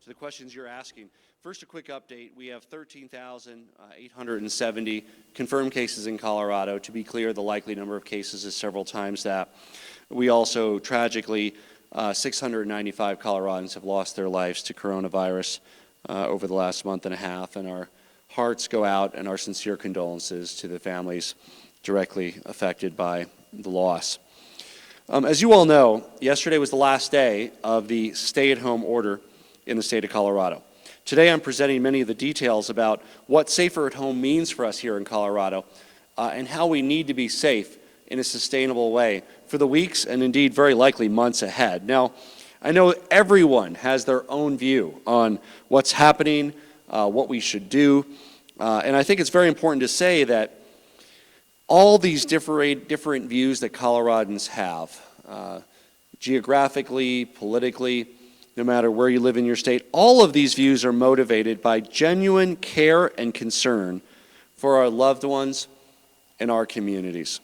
to the questions you're asking. First, a quick update. We have 13,870 confirmed cases in Colorado. To be clear, the likely number of cases is several times that. We also, tragically, 695 Coloradans have lost their lives to coronavirus over the last month and a half, and our hearts go out and our sincere condolences to the families directly affected by the loss. As you all know, yesterday was the last day of the stay-at-home order in the state of Colorado. Today I'm presenting many of the details about what safer at home means for us here in Colorado and how we need to be safe in a sustainable way for the weeks and indeed very likely months ahead. Now, I know everyone has their own view on what's happening, what we should do, and I think it's very important to say that all these different views that Coloradans have, geographically, politically, no matter where you live in your state, all of these views are motivated by genuine care and concern for our loved ones and our communities.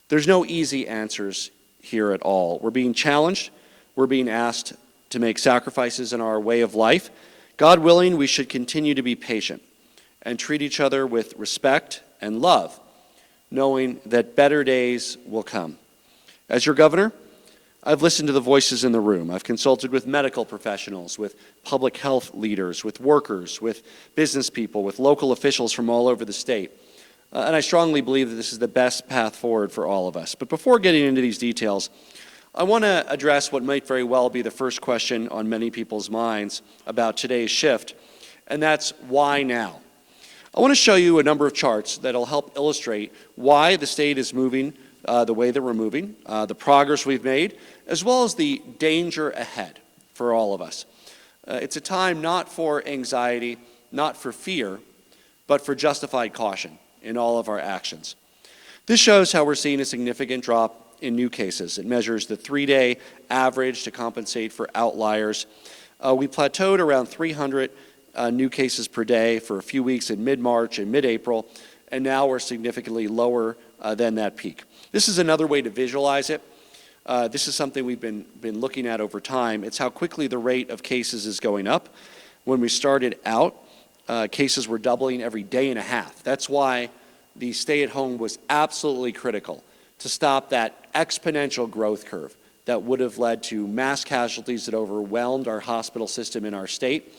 There's no easy answers here at all. We're being challenged. We're being asked to make sacrifices in our way of life. God willing, we should continue to be patient and treat each other with respect and love, knowing that better days will come. As your governor, I've listened to the voices in the room. I've consulted with medical professionals, with public health leaders, with workers, with business people, with local officials from all over the state. And I strongly believe that this is the best path forward for all of us. But before getting into these details, I want to address what might very well be the first question on many people's minds about today's shift, and that's why now? I want to show you a number of charts that will help illustrate why the state is moving the way that we're moving, the progress we've made, as well as the danger ahead for all of us. It's a time not for anxiety, not for fear, but for justified caution in all of our actions. This shows how we're seeing a significant drop in new cases. It measures the 3-day average to compensate for outliers. We plateaued around 300 new cases per day for a few weeks in mid-March and mid-April, and now we're significantly lower than that peak. This is another way to visualize it. This is something we've been looking at over time. It's how quickly the rate of cases is going up. When we started out, cases were doubling every day and a half. That's why the stay-at-home was absolutely critical to stop that exponential growth curve that would have led to mass casualties that overwhelmed our hospital system in our state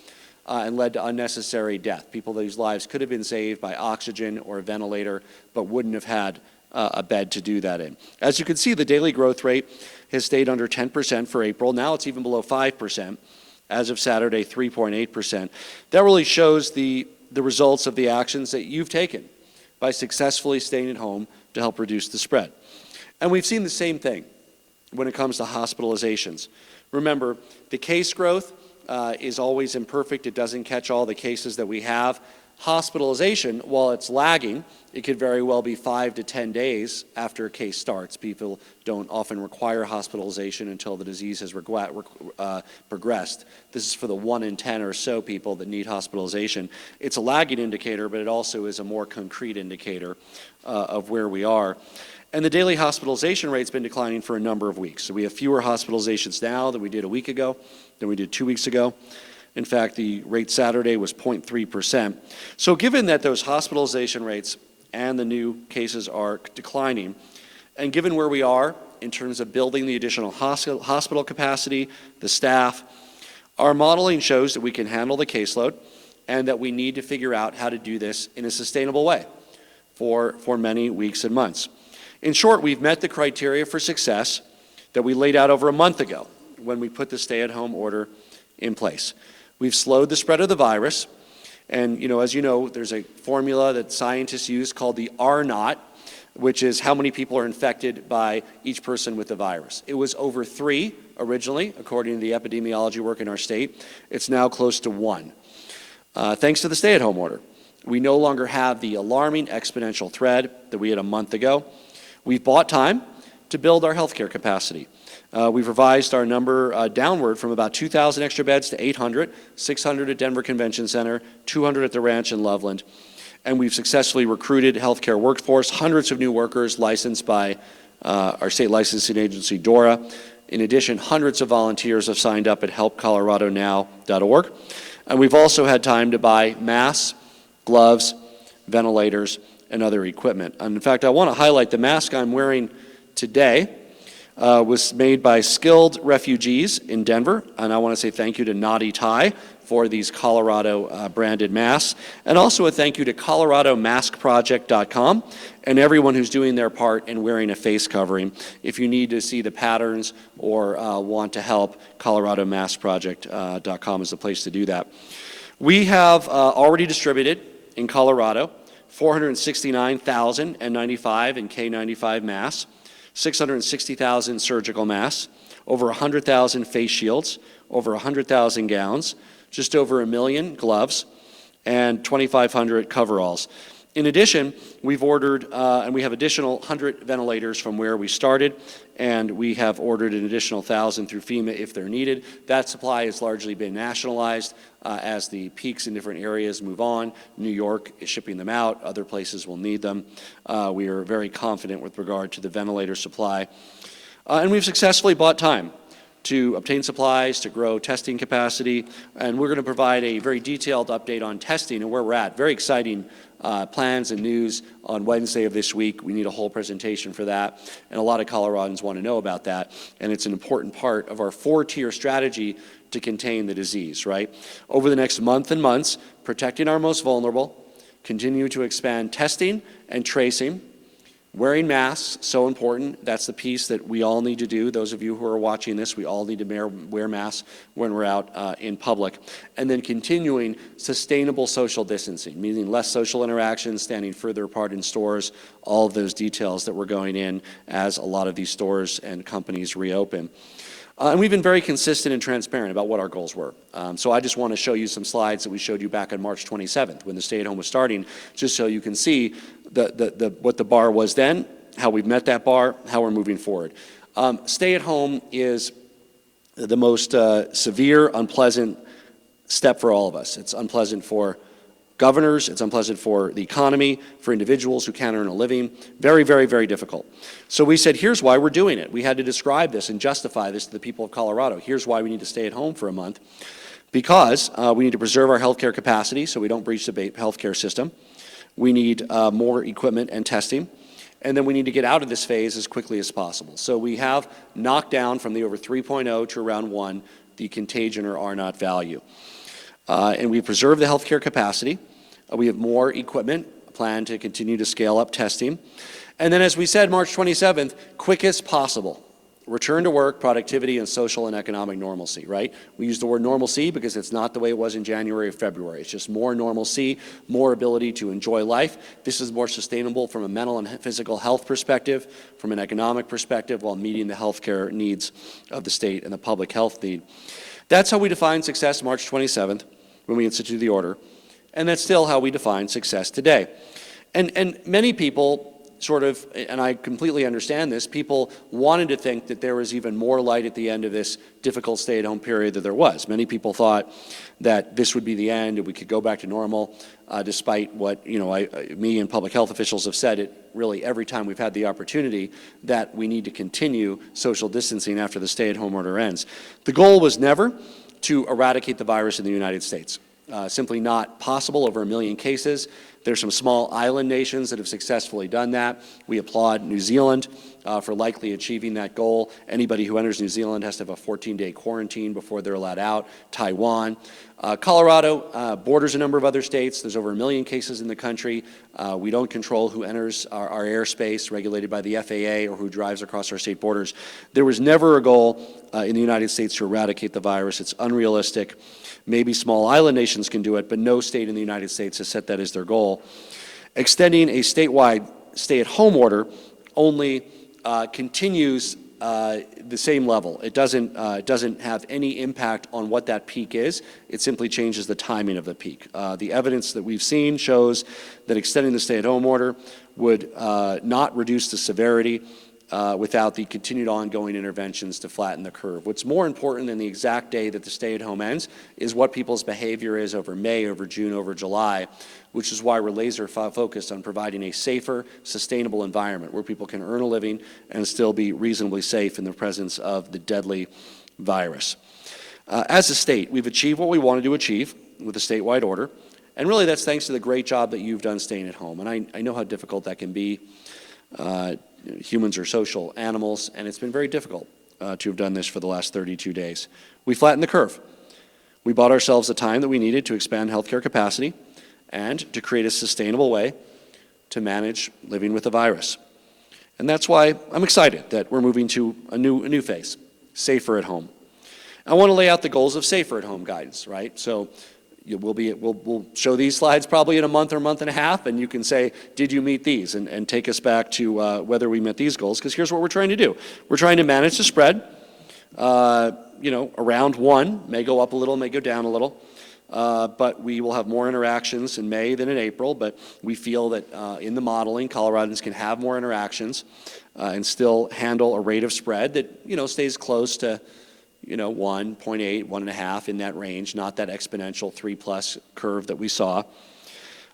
and led to unnecessary death. People whose lives could have been saved by oxygen or a ventilator, but wouldn't have had a bed to do that in. As you can see, the daily growth rate has stayed under 10% for April. Now it's even below 5%. As of Saturday, 3.8%. That really shows the results of the actions that you've taken by successfully staying at home to help reduce the spread. And we've seen the same thing when it comes to hospitalizations. Remember, the case growth is always imperfect. It doesn't catch all the cases that we have. Hospitalization, while it's lagging, it could very well be 5 to 10 days after a case starts. People don't often require hospitalization until the disease has progressed. This is for the 1 in 10 or so people that need hospitalization. It's a lagging indicator, but it also is a more concrete indicator of where we are. And the daily hospitalization rate's been declining for a number of weeks. So we have fewer hospitalizations now than we did a week ago, than we did 2 weeks ago. In fact, the rate Saturday was 0.3%. So given that those hospitalization rates and the new cases are declining, and given where we are in terms of building the additional hospital capacity, the staff, our modeling shows that we can handle the caseload and that we need to figure out how to do this in a sustainable way for many weeks and months. In short, we've met the criteria for success that we laid out over a month ago when we put the stay-at-home order in place. We've slowed the spread of the virus, and as you know, there's a formula that scientists use called the R-naught, which is how many people are infected by each person with the virus. It was over 3 originally, according to the epidemiology work in our state. It's now close to 1. Thanks to the stay-at-home order, we no longer have the alarming exponential thread that we had a month ago. We've bought time to build our healthcare capacity. We've revised our number downward from about 2,000 extra beds to 800, 600 at Denver Convention Center, 200 at the Ranch in Loveland. And we've successfully recruited healthcare workforce, hundreds of new workers licensed by our state licensing agency, DORA. In addition, hundreds of volunteers have signed up at helpcoloradonow.org. And we've also had time to buy masks, gloves, ventilators, and other equipment. And in fact, I want to highlight the mask I'm wearing today was made by skilled refugees in Denver. And I want to say thank you to Naughty Tie for these Colorado branded masks. And also a thank you to ColoradoMaskProject.com and everyone who's doing their part in wearing a face covering. If you need to see the patterns or want to help, ColoradoMaskProject.com is the place to do that. We have already distributed in Colorado 469,095 in K95 masks, 660,000 surgical masks, over 100,000 face shields, over 100,000 gowns, just over 1 million gloves, and 2,500 coveralls. In addition, we've ordered, and we have additional 100 ventilators from where we started, and we have ordered an additional 1,000 through FEMA if they're needed. That supply has largely been nationalized as the peaks in different areas move on. New York is shipping them out. Other places will need them. We are very confident with regard to the ventilator supply. And we've successfully bought time to obtain supplies, to grow testing capacity, and we're going to provide a very detailed update on testing and where we're at. Very exciting plans and news on Wednesday of this week. We need a whole presentation for that, and a lot of Coloradans want to know about that, and it's an important part of our 4-tier strategy to contain the disease, right? Over the next month and months, protecting our most vulnerable, continue to expand testing and tracing. Wearing masks, so important. That's the piece that we all need to do. Those of you who are watching this, we all need to wear masks when we're out in public. And then continuing sustainable social distancing, meaning less social interaction, standing further apart in stores, all of those details that we're going in as a lot of these stores and companies reopen. And we've been very consistent and transparent about what our goals were. So I just want to show you some slides that we showed you back on March 27th when the stay-at-home was starting, just so you can see what the bar was then, how we've met that bar, how we're moving forward. Stay-at-home is the most severe, unpleasant step for all of us. It's unpleasant for governors, it's unpleasant for the economy, for individuals who can't earn a living. Very, very, very difficult. So we said, here's why we're doing it. We had to describe this and justify this to the people of Colorado. Here's why we need to stay at home for a month. Because we need to preserve our healthcare capacity so we don't breach the healthcare system. We need more equipment and testing. And then we need to get out of this phase as quickly as possible. So we have knocked down from the over 3.0 to around 1 the contagion or R0 value. And we preserve the healthcare capacity. We have more equipment, plan to continue to scale up testing. And then, as we said, March 27th, quickest possible. Return to work, productivity, and social and economic normalcy, right? We use the word normalcy because it's not the way it was in January or February. It's just more normalcy, more ability to enjoy life. This is more sustainable from a mental and physical health perspective, from an economic perspective, while meeting the healthcare needs of the state and the public health need. That's how we define success March 27th when we instituted the order, and that's still how we define success today. And many people sort of, and I completely understand this, people wanted to think that there was even more light at the end of this difficult stay-at-home period than there was. Many people thought that this would be the end and we could go back to normal, despite what me and public health officials have said it really every time we've had the opportunity that we need to continue social distancing after the stay-at-home order ends. The goal was never to eradicate the virus in the United States. Simply not possible, over 1 million cases. There's some small island nations that have successfully done that. We applaud New Zealand for likely achieving that goal. Anybody who enters New Zealand has to have a 14-day quarantine before they're allowed out. Taiwan. Colorado borders a number of other states. There's over 1 million cases in the country. We don't control who enters our airspace, regulated by the FAA, or who drives across our state borders. There was never a goal in the United States to eradicate the virus. It's unrealistic. Maybe small island nations can do it, but no state in the United States has set that as their goal. Extending a statewide stay-at-home order only continues the same level. It doesn't have any impact on what that peak is. It simply changes the timing of the peak. The evidence that we've seen shows that extending the stay-at-home order would not reduce the severity without the continued ongoing interventions to flatten the curve. What's more important than the exact day that the stay-at-home ends is what people's behavior is over May, over June, over July, which is why we're laser focused on providing a safer, sustainable environment where people can earn a living and still be reasonably safe in the presence of the deadly virus. As a state, we've achieved what we wanted to achieve with a statewide order, and really that's thanks to the great job that you've done staying at home. And I know how difficult that can be. Humans are social animals, and it's been very difficult to have done this for the last 32 days. We flattened the curve. We bought ourselves the time that we needed to expand healthcare capacity and to create a sustainable way to manage living with the virus. And that's why I'm excited that we're moving to a new phase, safer at home. I want to lay out the goals of safer at home guidance, right? So we'll show these slides probably in a month or month and a half, and you can say, did you meet these? And take us back to whether we met these goals, because here's what we're trying to do. We're trying to manage the spread, around 1, may go up a little, may go down a little, but we will have more interactions in May than in April, but we feel that in the modeling, Coloradans can have more interactions and still handle a rate of spread that, stays close to 1.8, 1.5 in that range, not that exponential 3+ curve that we saw.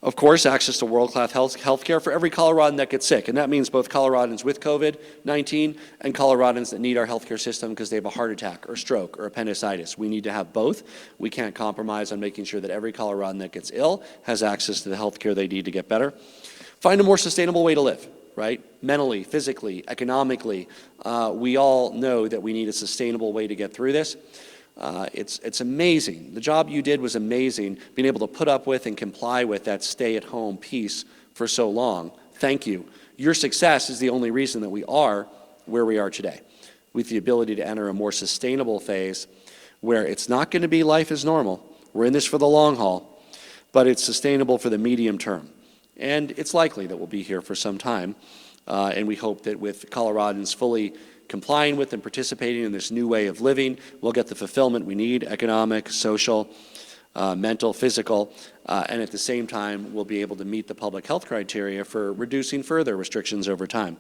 Of course, access to world-class health care for every Coloradan that gets sick, and that means both Coloradans with COVID-19 and Coloradans that need our healthcare system because they have a heart attack or stroke or appendicitis. We need to have both. We can't compromise on making sure that every Coloradan that gets ill has access to the health care they need to get better. Find a more sustainable way to live. Right? Mentally, physically, economically, we all know that we need a sustainable way to get through this. It's amazing. The job you did was amazing, being able to put up with and comply with that stay-at-home piece for so long. Thank you. Your success is the only reason that we are where we are today, with the ability to enter a more sustainable phase where it's not going to be life as normal. We're in this for the long haul, but it's sustainable for the medium term. And it's likely that we'll be here for some time, and we hope that with Coloradans fully complying with and participating in this new way of living, we'll get the fulfillment we need, economic, social, mental, physical, and at the same time, we'll be able to meet the public health criteria for reducing further restrictions over time.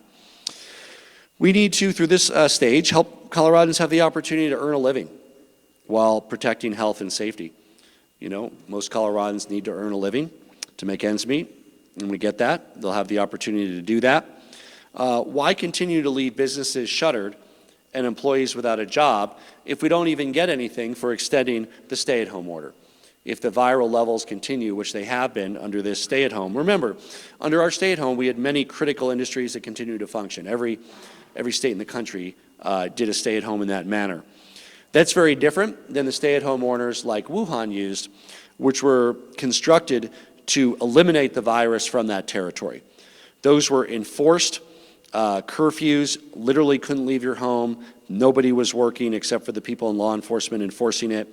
We need to, through this stage, help Coloradans have the opportunity to earn a living while protecting health and safety. Most Coloradans need to earn a living to make ends meet. And we get that. They'll have the opportunity to do that. Why continue to leave businesses shuttered and employees without a job if we don't even get anything for extending the stay-at-home order? If the viral levels continue, which they have been under this stay-at-home. Remember, under our stay-at-home, we had many critical industries that continue to function. Every state in the country did a stay-at-home in that manner. That's very different than the stay-at-home orders like Wuhan used, which were constructed to eliminate the virus from that territory. Those were enforced curfews, literally couldn't leave your home, nobody was working except for the people in law enforcement enforcing it,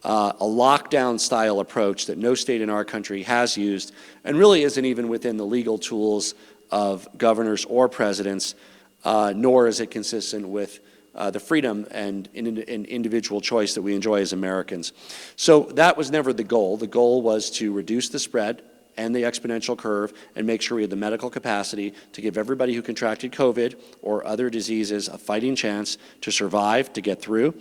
a lockdown-style approach that no state in our country has used and really isn't even within the legal tools of governors or presidents, nor is it consistent with the freedom and individual choice that we enjoy as Americans. So that was never the goal. The goal was to reduce the spread and the exponential curve and make sure we had the medical capacity to give everybody who contracted COVID or other diseases a fighting chance to survive, to get through.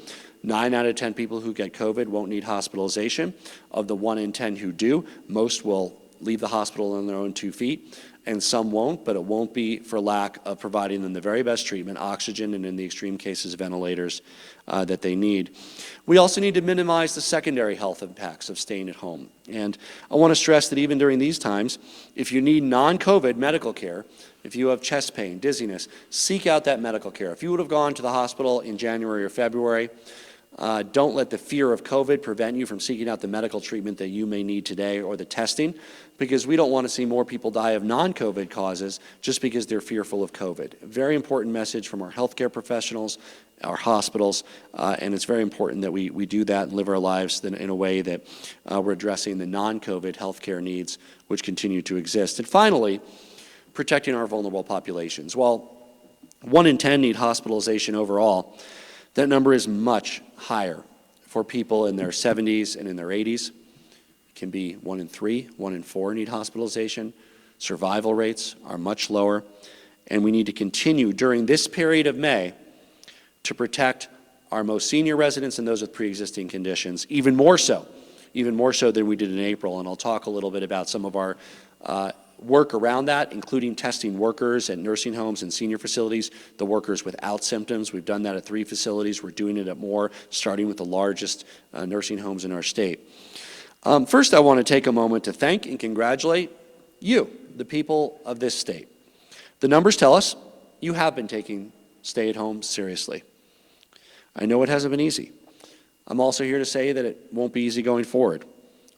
9 out of 10 people who get COVID won't need hospitalization. Of the 1 in 10 who do, most will leave the hospital on their own 2 feet. And some won't, but it won't be for lack of providing them the very best treatment, oxygen, and in the extreme cases, ventilators that they need. We also need to minimize the secondary health impacts of staying at home. And I want to stress that even during these times, if you need non-COVID medical care, if you have chest pain, dizziness, seek out that medical care. If you would have gone to the hospital in January or February, don't let the fear of COVID prevent you from seeking out the medical treatment that you may need today or the testing, because we don't want to see more people die of non-COVID causes just because they're fearful of COVID. A very important message from our healthcare professionals, our hospitals, and it's very important that we do that and live our lives in a way that we're addressing the non-COVID healthcare needs which continue to exist. And finally, protecting our vulnerable populations. While 1 in 10 need hospitalization overall, that number is much higher for people in their 70s and in their 80s. It can be 1 in 3, 1 in 4 need hospitalization. Survival rates are much lower. And we need to continue during this period of May to protect our most senior residents and those with pre-existing conditions, even more so than we did in April. And I'll talk a little bit about some of our work around that, including testing workers at nursing homes and senior facilities, the workers without symptoms. We've done that at 3 facilities. We're doing it at more, starting with the largest nursing homes in our state. First, I want to take a moment to thank and congratulate you, the people of this state. The numbers tell us you have been taking stay-at-home seriously. I know it hasn't been easy. I'm also here to say that it won't be easy going forward.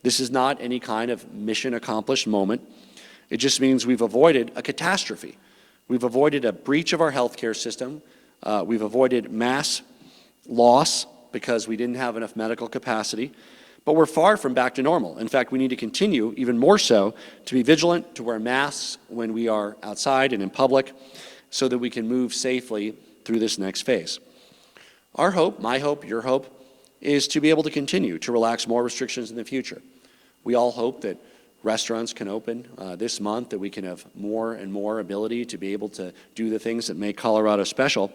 This is not any kind of mission accomplished moment. It just means we've avoided a catastrophe. We've avoided a breach of our healthcare system. We've avoided mass loss because we didn't have enough medical capacity. But we're far from back to normal. In fact, we need to continue, even more so, to be vigilant, to wear masks when we are outside and in public, so that we can move safely through this next phase. Our hope, my hope, your hope, is to be able to continue to relax more restrictions in the future. We all hope that restaurants can open this month, that we can have more and more ability to be able to do the things that make Colorado special.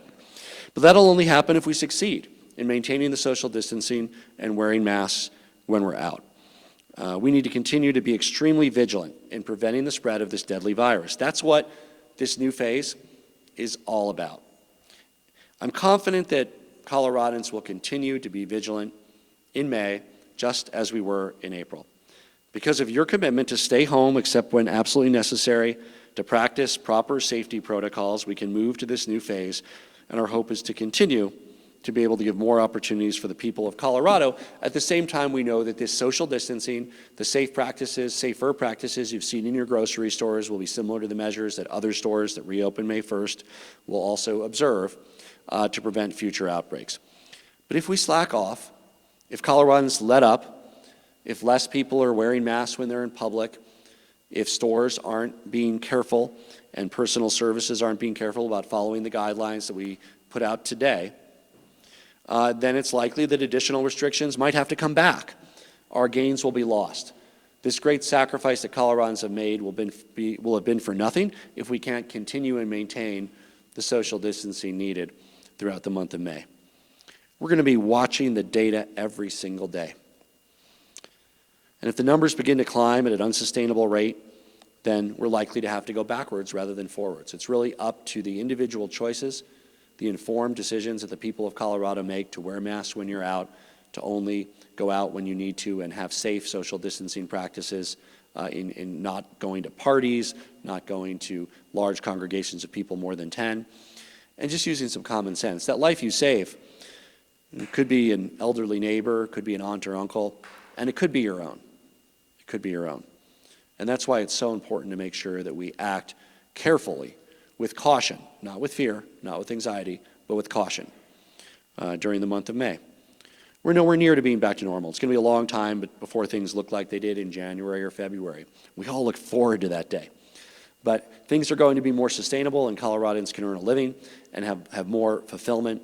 But that'll only happen if we succeed in maintaining the social distancing and wearing masks when we're out. We need to continue to be extremely vigilant in preventing the spread of this deadly virus. That's what this new phase is all about. I'm confident that Coloradans will continue to be vigilant in May, just as we were in April. Because of your commitment to stay home except when absolutely necessary, to practice proper safety protocols, we can move to this new phase, and our hope is to continue to be able to give more opportunities for the people of Colorado. At the same time, we know that this social distancing, the safer practices you've seen in your grocery stores will be similar to the measures that other stores that reopen May 1st will also observe to prevent future outbreaks. But if we slack off, if Coloradans let up, if less people are wearing masks when they're in public, if stores aren't being careful and personal services aren't being careful about following the guidelines that we put out today, then it's likely that additional restrictions might have to come back. Our gains will be lost. This great sacrifice that Coloradans have made will have been for nothing if we can't continue and maintain the social distancing needed throughout the month of May. We're going to be watching the data every single day. And if the numbers begin to climb at an unsustainable rate, then we're likely to have to go backwards rather than forwards. It's really up to the individual choices, the informed decisions that the people of Colorado make to wear masks when you're out, to only go out when you need to, and have safe social distancing practices in not going to parties, not going to large congregations of people more than 10, and just using some common sense. That life you save, it could be an elderly neighbor, could be an aunt or uncle, and it could be your own. It could be your own. And that's why it's so important to make sure that we act carefully, with caution, not with fear, not with anxiety, but with caution during the month of May. We're nowhere near to being back to normal. It's going to be a long time before things look like they did in January or February. We all look forward to that day. But things are going to be more sustainable, and Coloradans can earn a living and have more fulfillment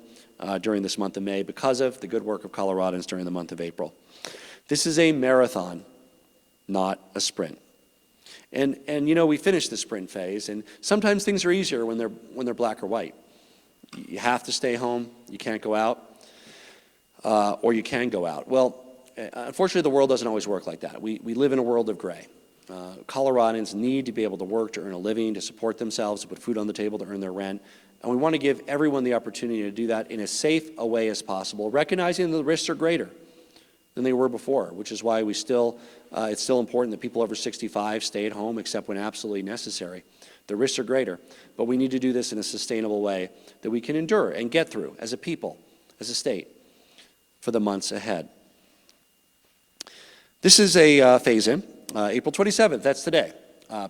during this month of May because of the good work of Coloradans during the month of April. This is a marathon, not a sprint. And you know, we finished the sprint phase, and sometimes things are easier when they're black or white. You have to stay home, you can't go out, or you can go out. Well, unfortunately, the world doesn't always work like that. We live in a world of gray. Coloradans need to be able to work, to earn a living, to support themselves, to put food on the table, to earn their rent. And we want to give everyone the opportunity to do that in as safe a way as possible, recognizing the risks are greater than they were before, which is why it's still important that people over 65 stay at home except when absolutely necessary. The risks are greater, but we need to do this in a sustainable way that we can endure and get through as a people, as a state, for the months ahead. This is a phase-in. April 27th, that's today.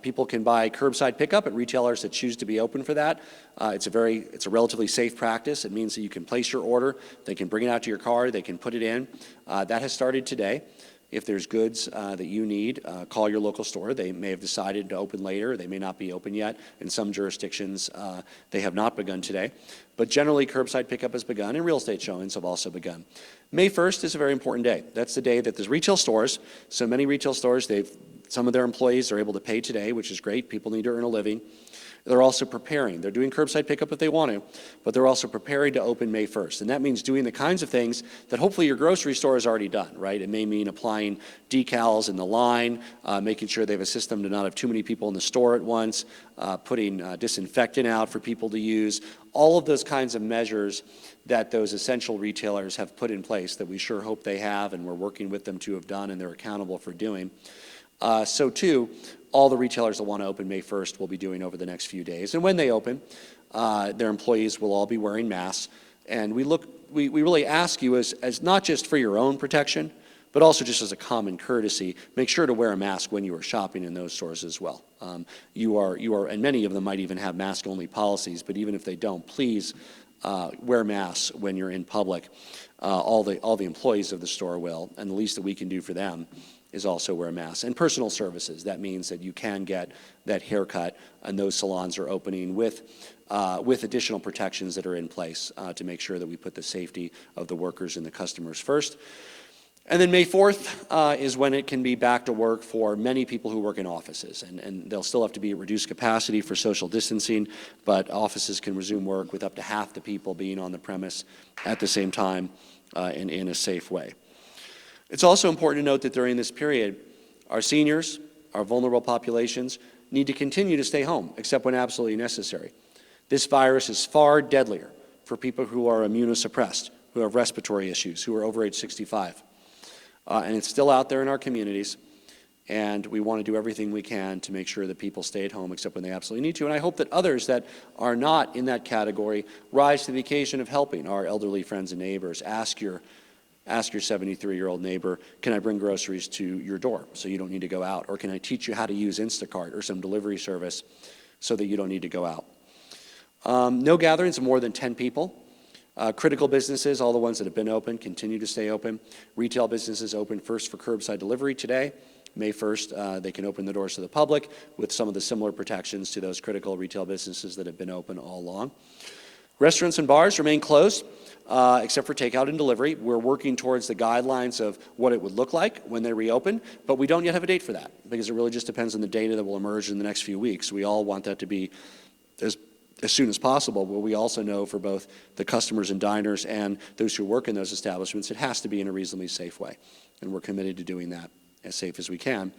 People can buy curbside pickup at retailers that choose to be open for that. It's a relatively safe practice. It means that you can place your order, they can bring it out to your car, they can put it in. That has started today. If there's goods that you need, call your local store. They may have decided to open later. They may not be open yet. In some jurisdictions, they have not begun today. But generally, curbside pickup has begun, and real estate showings have also begun. May 1st is a very important day. That's the day that there's retail stores. So many retail stores, some of their employees are able to pay today, which is great. People need to earn a living. They're also preparing. They're doing curbside pickup if they want to, but they're also preparing to open May 1st. And that means doing the kinds of things that hopefully your grocery store has already done, right? It may mean applying decals in the line, making sure they have a system to not have too many people in the store at once, putting disinfectant out for people to use, all of those kinds of measures that those essential retailers have put in place that we sure hope they have, and we're working with them to have done, and they're accountable for doing. So too, all the retailers that want to open May 1st will be doing over the next few days. And when they open, their employees will all be wearing masks. And we really ask you as not just for your own protection, but also just as a common courtesy, make sure to wear a mask when you are shopping in those stores as well. You are, and many of them might even have mask-only policies, but even if they don't, please wear masks when you're in public. All the employees of the store will, and the least that we can do for them is also wear masks. And personal services, that means that you can get that haircut, and those salons are opening with additional protections that are in place to make sure that we put the safety of the workers and the customers first. And then May 4th is when it can be back to work for many people who work in offices, and they'll still have to be at reduced capacity for social distancing, but offices can resume work with up to half the people being on the premise at the same time and in a safe way. It's also important to note that during this period, our seniors, our vulnerable populations, need to continue to stay home, except when absolutely necessary. This virus is far deadlier for people who are immunosuppressed, who have respiratory issues, who are over age 65. And it's still out there in our communities, and we want to do everything we can to make sure that people stay at home except when they absolutely need to. And I hope that others that are not in that category rise to the occasion of helping our elderly friends and neighbors. Ask your 73-year-old neighbor, can I bring groceries to your door so you don't need to go out? Or can I teach you how to use Instacart or some delivery service so that you don't need to go out? No gatherings of more than 10 people. Critical businesses, all the ones that have been open, continue to stay open. Retail businesses open first for curbside delivery today. May 1st, they can open the doors to the public with some of the similar protections to those critical retail businesses that have been open all along. Restaurants and bars remain closed, except for takeout and delivery. We're working towards the guidelines of what it would look like when they reopen, but we don't yet have a date for that because it really just depends on the data that will emerge in the next few weeks. We all want that to be as soon as possible, but we also know for both the customers and diners and those who work in those establishments, it has to be in a reasonably safe way, and we're committed to doing that as safe as we can.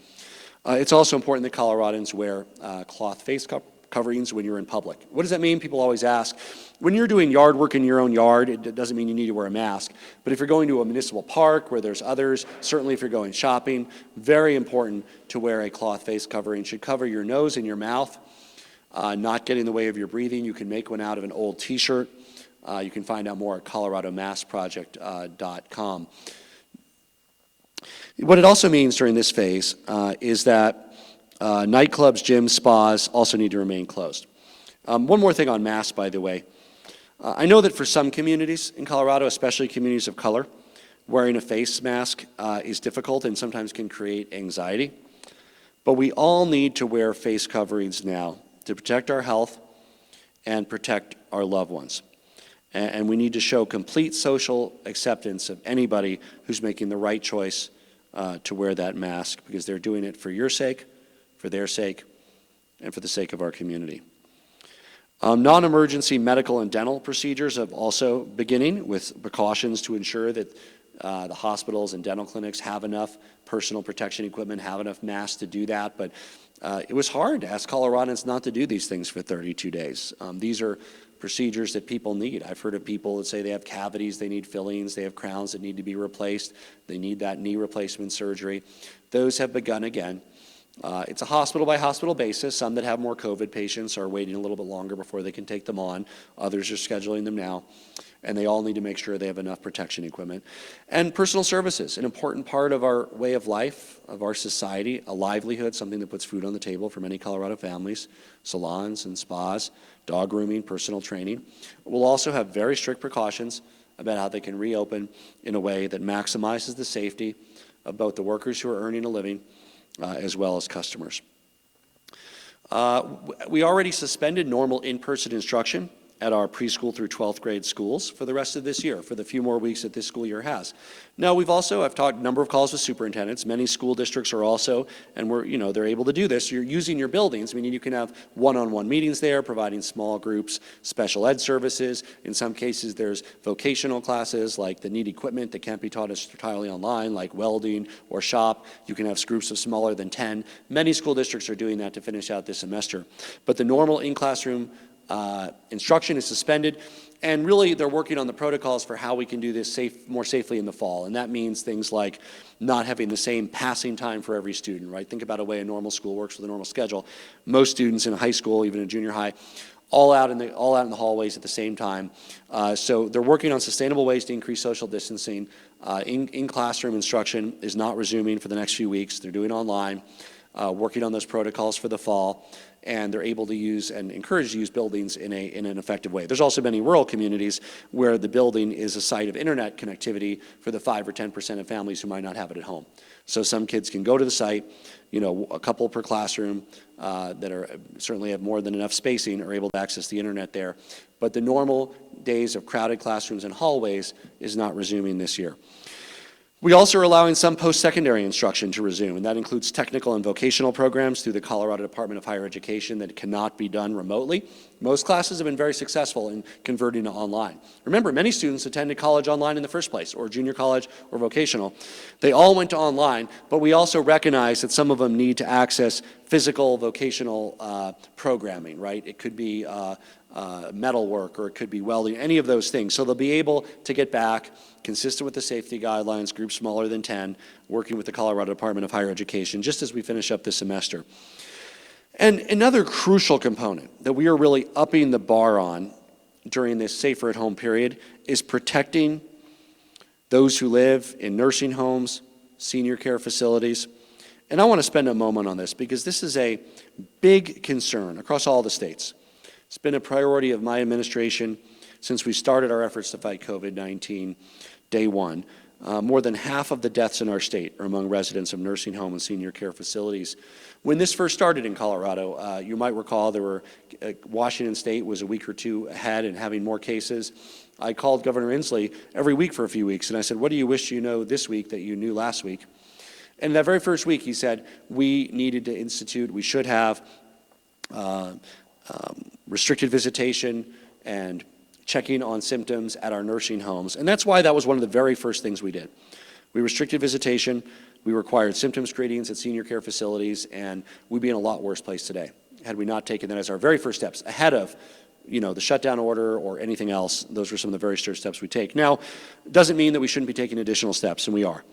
It's also important that Coloradans wear cloth face coverings when you're in public. What does that mean? People always ask. When you're doing yard work in your own yard, it doesn't mean you need to wear a mask, but if you're going to a municipal park where there's others, certainly if you're going shopping, very important to wear a cloth face covering. It should cover your nose and your mouth, not get in the way of your breathing. You can make one out of an old t-shirt. You can find out more at coloradomaskproject.com. What it also means during this phase is that nightclubs, gyms, spas also need to remain closed. One more thing on masks, by the way. I know that for some communities in Colorado, especially communities of color, wearing a face mask is difficult and sometimes can create anxiety. But we all need to wear face coverings now to protect our health and protect our loved ones. And we need to show complete social acceptance of anybody who's making the right choice to wear that mask, because they're doing it for your sake, for their sake, and for the sake of our community. Non-emergency medical and dental procedures have also beginning with precautions to ensure that the hospitals and dental clinics have enough personal protection equipment, have enough masks to do that. But it was hard to ask Coloradans not to do these things for 32 days. These are procedures that people need. I've heard of people that say they have cavities, they need fillings, they have crowns that need to be replaced, they need that knee replacement surgery. Those have begun again. It's a hospital-by-hospital basis. Some that have more COVID patients are waiting a little bit longer before they can take them on. Others are scheduling them now. And they all need to make sure they have enough protection equipment. And personal services, an important part of our way of life, of our society, a livelihood, something that puts food on the table for many Colorado families, salons and spas, dog grooming, personal training. We'll also have very strict precautions about how they can reopen in a way that maximizes the safety of both the workers who are earning a living as well as customers. We already suspended normal in-person instruction at our preschool through 12th grade schools for the rest of this year, for the few more weeks that this school year has. Now, I've talked a number of calls with superintendents. Many school districts are also, and they're able to do this. You're using your buildings, meaning you can have one-on-one meetings there, providing small groups, special ed services. In some cases, there's vocational classes like that need equipment that can't be taught entirely online, like welding or shop. You can have groups of smaller than 10. Many school districts are doing that to finish out this semester. But the normal in-classroom instruction is suspended, and really they're working on the protocols for how we can do this more safely in the fall, and that means things like not having the same passing time for every student, right? Think about a way a normal school works with a normal schedule. Most students in high school, even in junior high, all out in the hallways at the same time. So they're working on sustainable ways to increase social distancing. In-classroom instruction is not resuming for the next few weeks. They're doing online, working on those protocols for the fall, and they're able to use and encouraged to use buildings in an effective way. There's also many rural communities where the building is a site of internet connectivity for the 5 or 10% of families who might not have it at home. So some kids can go to the site, a couple per classroom that certainly have more than enough spacing are able to access the internet there. But the normal days of crowded classrooms and hallways is not resuming this year. We also are allowing some post-secondary instruction to resume, and that includes technical and vocational programs through the Colorado Department of Higher Education that cannot be done remotely. Most classes have been very successful in converting to online. Remember, many students attended college online in the first place, or junior college or vocational. They all went to online, but we also recognize that some of them need to access physical vocational programming, right? It could be metal work, or it could be welding, any of those things. So they'll be able to get back, consistent with the safety guidelines, groups smaller than 10, working with the Colorado Department of Higher Education, just as we finish up this semester. And another crucial component that we are really upping the bar on during this safer at home period is protecting those who live in nursing homes, senior care facilities. And I want to spend a moment on this because this is a big concern across all the states. It's been a priority of my administration since we started our efforts to fight COVID-19 day one. More than half of the deaths in our state are among residents of nursing home and senior care facilities. When this first started in Colorado, you might recall Washington State was a week or two ahead in having more cases. I called Governor Inslee every week for a few weeks, and I said, what do you wish you know this week that you knew last week? And that very first week he said, we should have restricted visitation and checking on symptoms at our nursing homes. And that's why that was one of the very first things we did. We restricted visitation, we required symptom screenings at senior care facilities, and we'd be in a lot worse place today had we not taken that as our very first steps ahead of the shutdown order or anything else. Those were some of the very first steps we take. Now, it doesn't mean that we shouldn't be taking additional steps, and we are.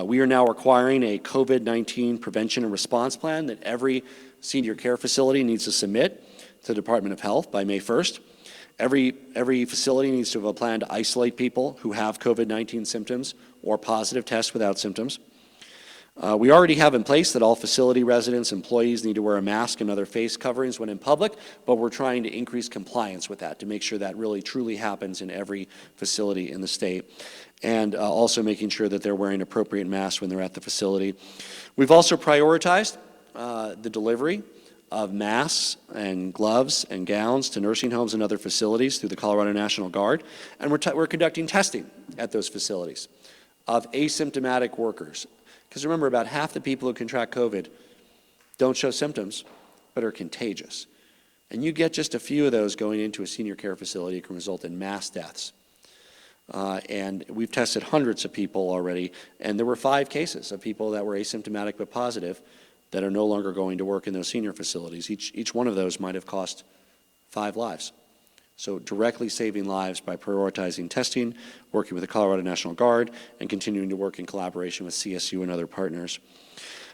We are now requiring a COVID-19 prevention and response plan that every senior care facility needs to submit to the Department of Health by May 1st. Every facility needs to have a plan to isolate people who have COVID-19 symptoms or positive tests without symptoms. We already have in place that all facility residents, employees need to wear a mask and other face coverings when in public, but we're trying to increase compliance with that to make sure that really truly happens in every facility in the state, and also making sure that they're wearing appropriate masks when they're at the facility. We've also prioritized the delivery of masks and gloves and gowns to nursing homes and other facilities through the Colorado National Guard, and we're conducting testing at those facilities of asymptomatic workers. Because remember, about half the people who contract COVID don't show symptoms, but are contagious. And you get just a few of those going into a senior care facility, it can result in mass deaths. And we've tested hundreds of people already, and there were 5 cases of people that were asymptomatic but positive that are no longer going to work in those senior facilities. Each one of those might have cost 5 lives. So directly saving lives by prioritizing testing, working with the Colorado National Guard, and continuing to work in collaboration with CSU and other partners.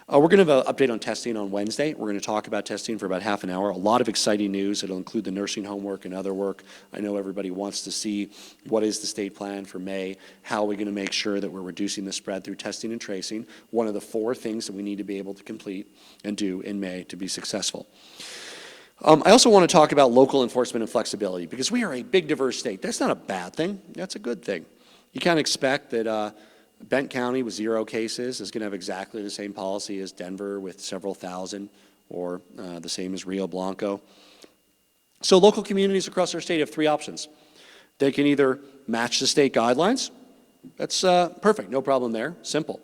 We're going to have an update on testing on Wednesday. We're going to talk about testing for about half an hour. A lot of exciting news. It'll include the nursing home work and other work. I know everybody wants to see what is the state plan for May, how are we going to make sure that we're reducing the spread through testing and tracing, one of the 4 things that we need to be able to complete and do in May to be successful. I also want to talk about local enforcement and flexibility, because we are a big, diverse state. That's not a bad thing. That's a good thing. You can't expect that Bent County with 0 cases is going to have exactly the same policy as Denver with several thousand, or the same as Rio Blanco. So local communities across our state have three options. They can either match the state guidelines. That's perfect, no problem there, simple.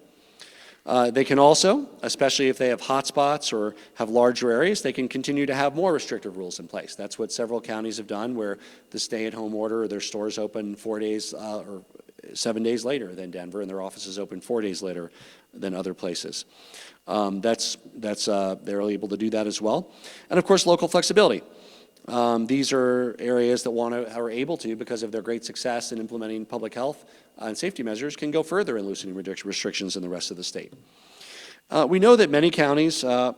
They can also, especially if they have hotspots or have larger areas, they can continue to have more restrictive rules in place. That's what several counties have done, where the stay-at-home order, their stores open 4 days or 7 days later than Denver, and their offices open 4 days later than other places. They're able to do that as well. And of course, local flexibility. These are areas that are able to, because of their great success in implementing public health and safety measures, can go further in loosening restrictions in the rest of the state. We know that many counties, are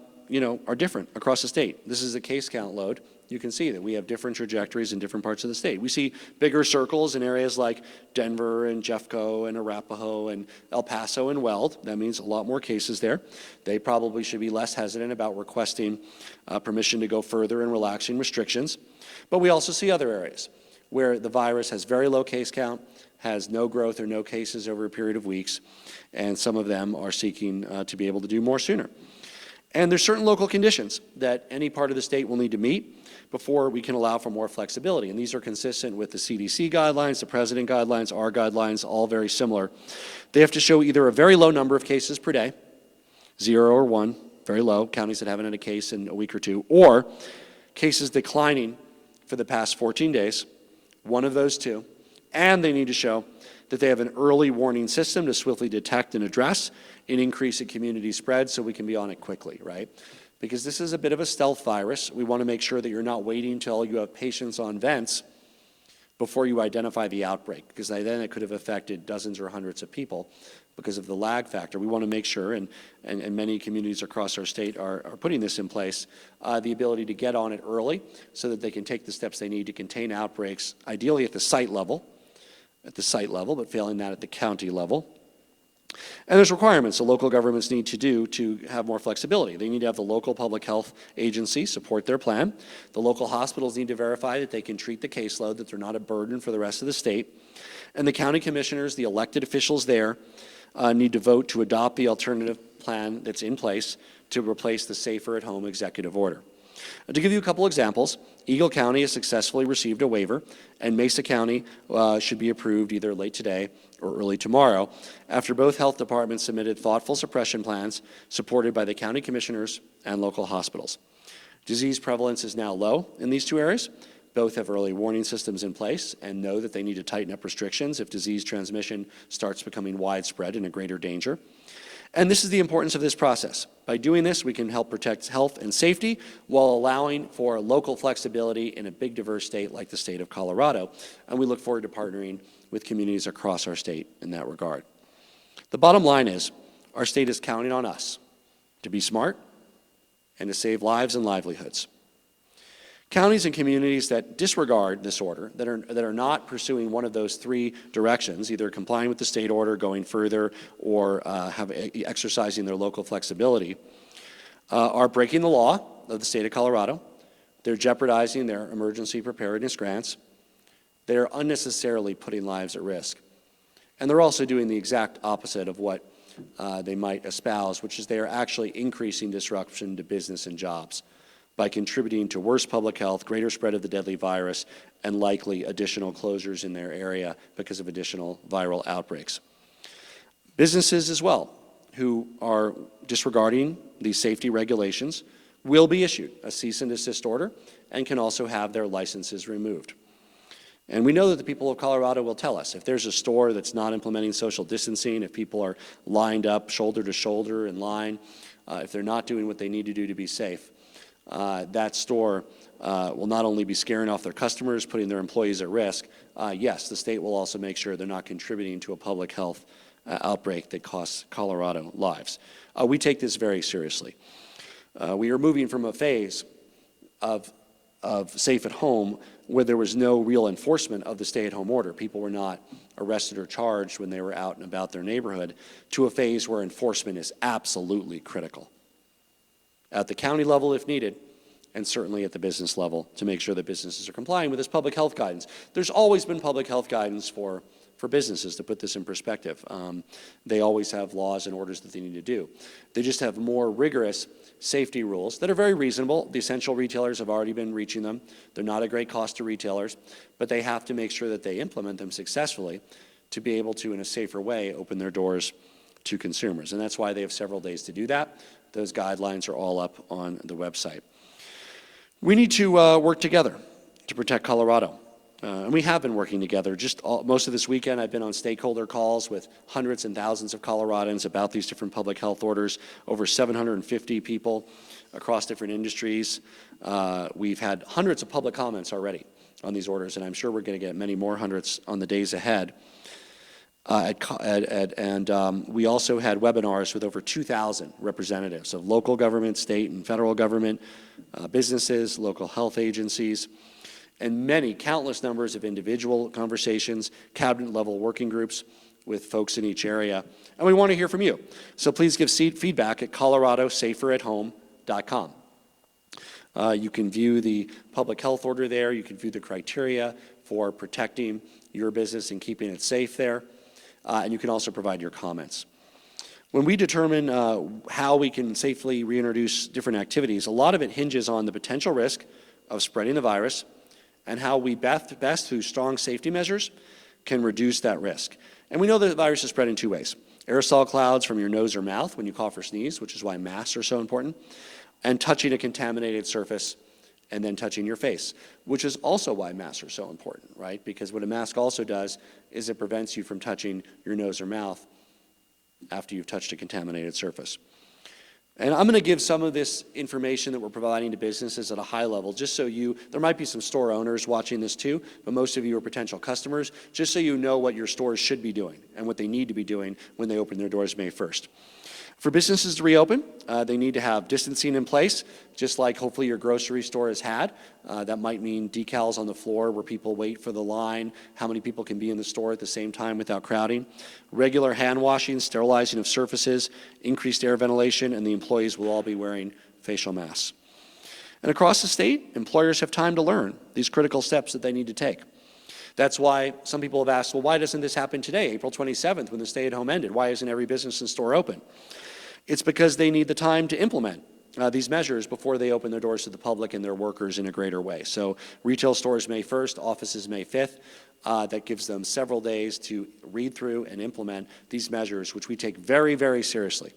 different across the state. This is a case count load. You can see that we have different trajectories in different parts of the state. We see bigger circles in areas like Denver and Jeffco and Arapahoe and El Paso and Weld. That means a lot more cases there. They probably should be less hesitant about requesting permission to go further and relaxing restrictions. But we also see other areas where the virus has very low case count, has no growth or no cases over a period of weeks, and some of them are seeking to be able to do more sooner. And there's certain local conditions that any part of the state will need to meet before we can allow for more flexibility. And these are consistent with the CDC guidelines, the President guidelines, our guidelines, all very similar. They have to show either a very low number of cases per day, 0 or 1, very low, counties that haven't had a case in a week or two, or cases declining for the past 14 days, one of those two, and they need to show that they have an early warning system to swiftly detect and address an increase in community spread so we can be on it quickly, right? Because this is a bit of a stealth virus. We want to make sure that you're not waiting until you have patients on vents before you identify the outbreak, because then it could have affected dozens or hundreds of people because of the lag factor. We want to make sure, and many communities across our state are putting this in place, the ability to get on it early so that they can take the steps they need to contain outbreaks, ideally at the site level, but failing that at the county level. And there's requirements that local governments need to do to have more flexibility. They need to have the local public health agency support their plan. The local hospitals need to verify that they can treat the caseload, that they're not a burden for the rest of the state. And the county commissioners, the elected officials there, need to vote to adopt the alternative plan that's in place to replace the safer at home executive order. To give you a couple examples, Eagle County has successfully received a waiver, and Mesa County should be approved either late today or early tomorrow, after both health departments submitted thoughtful suppression plans supported by the county commissioners and local hospitals. Disease prevalence is now low in these two areas. Both have early warning systems in place and know that they need to tighten up restrictions if disease transmission starts becoming widespread and a greater danger. And this is the importance of this process. By doing this, we can help protect health and safety while allowing for local flexibility in a big, diverse state like the state of Colorado. And we look forward to partnering with communities across our state in that regard. The bottom line is, our state is counting on us to be smart and to save lives and livelihoods. Counties and communities that disregard this order, that are not pursuing one of those three directions, either complying with the state order, going further, or exercising their local flexibility, are breaking the law of the state of Colorado. They're jeopardizing their emergency preparedness grants. They're unnecessarily putting lives at risk. And they're also doing the exact opposite of what they might espouse, which is they are actually increasing disruption to business and jobs by contributing to worse public health, greater spread of the deadly virus, and likely additional closures in their area because of additional viral outbreaks. Businesses as well, who are disregarding these safety regulations, will be issued a cease and desist order and can also have their licenses removed. And we know that the people of Colorado will tell us if there's a store that's not implementing social distancing, if people are lined up shoulder to shoulder in line, if they're not doing what they need to do to be safe, that store will not only be scaring off their customers, putting their employees at risk, yes, the state will also make sure they're not contributing to a public health outbreak that costs Colorado lives. We take this very seriously. We are moving from a phase of safe at home where there was no real enforcement of the stay-at-home order. People were not arrested or charged when they were out and about their neighborhood, to a phase where enforcement is absolutely critical. At the county level if needed, and certainly at the business level to make sure that businesses are complying with this public health guidance. There's always been public health guidance for for businesses, to put this in perspective. They always have laws and orders that they need to do. They just have more rigorous safety rules that are very reasonable. The essential retailers have already been reaching them. They're not a great cost to retailers, but they have to make sure that they implement them successfully to be able to, in a safer way, open their doors to consumers. And that's why they have several days to do that. Those guidelines are all up on the website. We need to work together to protect Colorado. And we have been working together. Most of this weekend, I've been on stakeholder calls with hundreds and thousands of Coloradans about these different public health orders, over 750 people across different industries. We've had hundreds of public comments already on these orders, and I'm sure we're going to get many more hundreds on the days ahead. We also had webinars with over 2,000 representatives of local government, state and federal government, businesses, local health agencies, and countless numbers of individual conversations, cabinet-level working groups with folks in each area. And we want to hear from you. So please give feedback at coloradosaferat-home.com. You can view the public health order there. You can view the criteria for protecting your business and keeping it safe there. And you can also provide your comments. When we determine how we can safely reintroduce different activities, a lot of it hinges on the potential risk of spreading the virus and how we best through strong safety measures can reduce that risk. And we know that the virus is spread in two ways. Aerosol clouds from your nose or mouth when you cough or sneeze, which is why masks are so important, and touching a contaminated surface and then touching your face, which is also why masks are so important, right? Because what a mask also does is it prevents you from touching your nose or mouth after you've touched a contaminated surface. And I'm going to give some of this information that we're providing to businesses at a high level, just so there might be some store owners watching this too, but most of you are potential customers, just so you know what your stores should be doing and what they need to be doing when they open their doors May 1st. For businesses to reopen, they need to have distancing in place, just like hopefully your grocery store has had. That might mean decals on the floor where people wait for the line, how many people can be in the store at the same time without crowding. Regular hand washing, sterilizing of surfaces, increased air ventilation, and the employees will all be wearing facial masks. And across the state, employers have time to learn these critical steps that they need to take. That's why some people have asked, well, why doesn't this happen today, April 27th, when the stay-at-home ended? Why isn't every business and store open? It's because they need the time to implement these measures before they open their doors to the public and their workers in a greater way. So retail stores May 1st, offices May 5th. That gives them several days to read through and implement these measures, which we take very, very seriously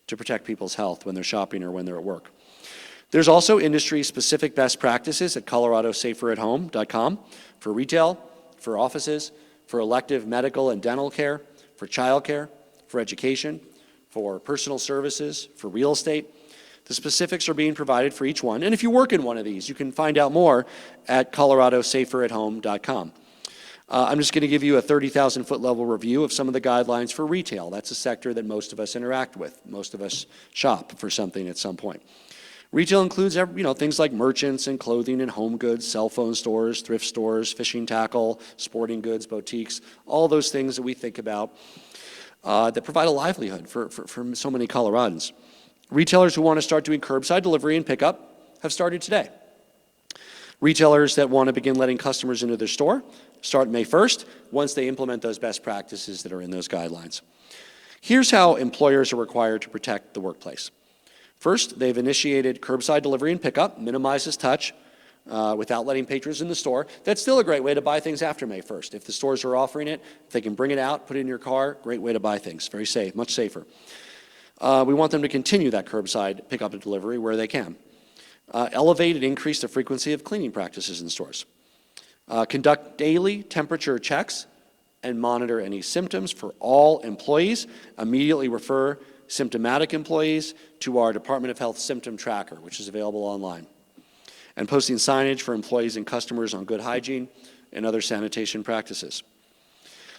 to protect people's health when they're shopping or when they're at work. There's also industry-specific best practices at coloradosaferat-home.com for retail, for offices, for elective medical and dental care, for child care, for education, for personal services, for real estate. The specifics are being provided for each one. And if you work in one of these, you can find out more at coloradosaferat-home.com. I'm just going to give you a 30,000-foot level review of some of the guidelines for retail. That's a sector that most of us interact with. Most of us shop for something at some point. Retail includes things like merchants and clothing and home goods, cell phone stores, thrift stores, fishing tackle, sporting goods, boutiques, all those things that we think about that provide a livelihood for so many Coloradans. Retailers who want to start doing curbside delivery and pickup have started today. Retailers that want to begin letting customers into their store start May 1st once they implement those best practices that are in those guidelines. Here's how employers are required to protect the workplace. First, they've initiated curbside delivery and pickup, minimizes touch without letting patrons in the store. That's still a great way to buy things after May 1st. If the stores are offering it, if they can bring it out, put it in your car, great way to buy things. Very safe, much safer. We want them to continue that curbside pickup and delivery where they can. Elevate and increase the frequency of cleaning practices in stores. Conduct daily temperature checks and monitor any symptoms for all employees. Immediately refer symptomatic employees to our Department of Health symptom tracker, which is available online. And posting signage for employees and customers on good hygiene and other sanitation practices.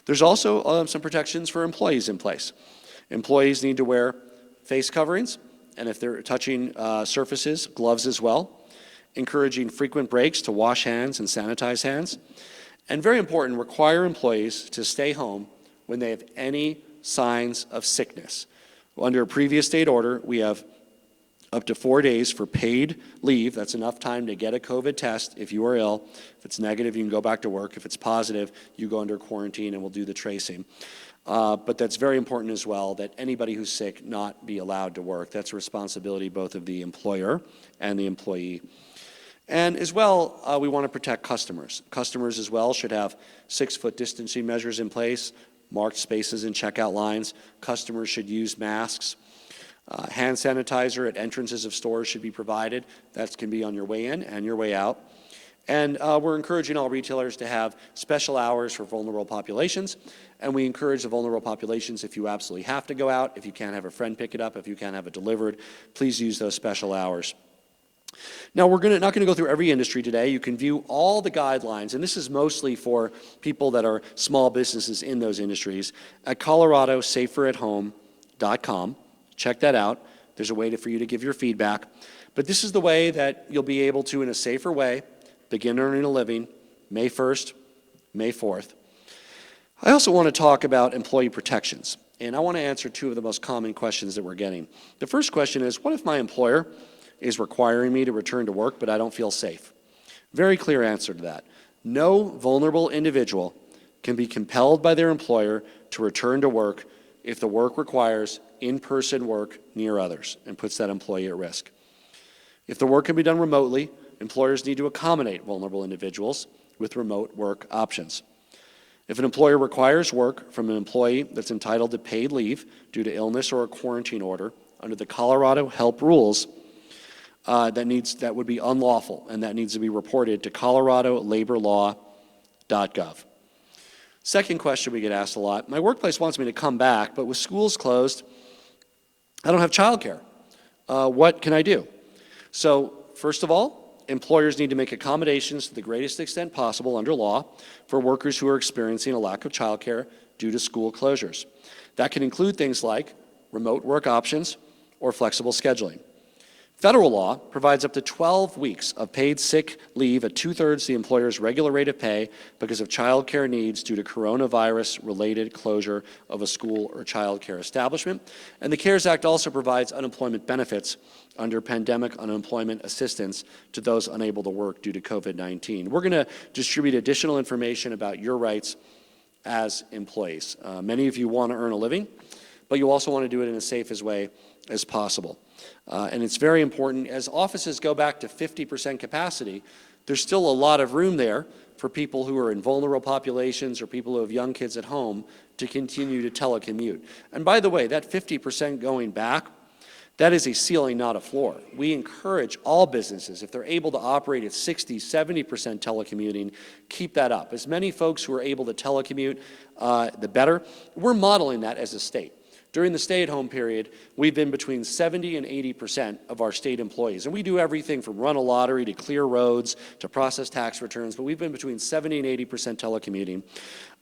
There's also some protections for employees in place. Employees need to wear face coverings, and if they're touching surfaces, gloves as well. Encouraging frequent breaks to wash hands and sanitize hands. And very important, require employees to stay home when they have any signs of sickness. Under a previous state order, we have up to 4 days for paid leave. That's enough time to get a COVID test if you are ill. If it's negative, you can go back to work. If it's positive, you go under quarantine and we'll do the tracing. But that's very important as well, that anybody who's sick not be allowed to work. That's a responsibility both of the employer and the employee. And as well, we want to protect customers. Customers as well should have 6-foot distancing measures in place, marked spaces in checkout lines. Customers should use masks. Hand sanitizer at entrances of stores should be provided. That can be on your way in and your way out. And we're encouraging all retailers to have special hours for vulnerable populations. And we encourage the vulnerable populations, if you absolutely have to go out, if you can't have a friend pick it up, if you can't have it delivered, please use those special hours. Now, we're not going to go through every industry today. You can view all the guidelines, and this is mostly for people that are small businesses in those industries, at coloradosaferat-home.com. Check that out. There's a way for you to give your feedback. But this is the way that you'll be able to, in a safer way, begin earning a living May 1st, May 4th. I also want to talk about employee protections, and I want to answer 2 of the most common questions that we're getting. The first question is, what if my employer is requiring me to return to work, but I don't feel safe? Very clear answer to that. No vulnerable individual can be compelled by their employer to return to work if the work requires in-person work near others and puts that employee at risk. If the work can be done remotely, employers need to accommodate vulnerable individuals with remote work options. If an employer requires work from an employee that's entitled to paid leave due to illness or a quarantine order under the Colorado HELP rules, that would be unlawful, and that needs to be reported to coloradolaborlaw.gov. Second question we get asked a lot, my workplace wants me to come back, but with schools closed, I don't have childcare. What can I do? So, first of all, employers need to make accommodations to the greatest extent possible under law for workers who are experiencing a lack of childcare due to school closures. That can include things like remote work options or flexible scheduling. Federal law provides up to 12 weeks of paid sick leave at 2/3 the employer's regular rate of pay because of child care needs due to coronavirus-related closure of a school or child care establishment. And the CARES Act also provides unemployment benefits under pandemic unemployment assistance to those unable to work due to COVID-19. We're going to distribute additional information about your rights as employees. Many of you want to earn a living, but you also want to do it in as safe way as possible. And it's very important, as offices go back to 50% capacity, there's still a lot of room there for people who are in vulnerable populations or people who have young kids at home to continue to telecommute. And by the way, that 50% going back, that is a ceiling, not a floor. We encourage all businesses, if they're able to operate at 60, 70% telecommuting, keep that up. As many folks who are able to telecommute, the better. We're modeling that as a state. During the stay-at-home period, we've been between 70 and 80% of our state employees. And we do everything from run a lottery to clear roads to process tax returns, but we've been between 70 and 80% telecommuting.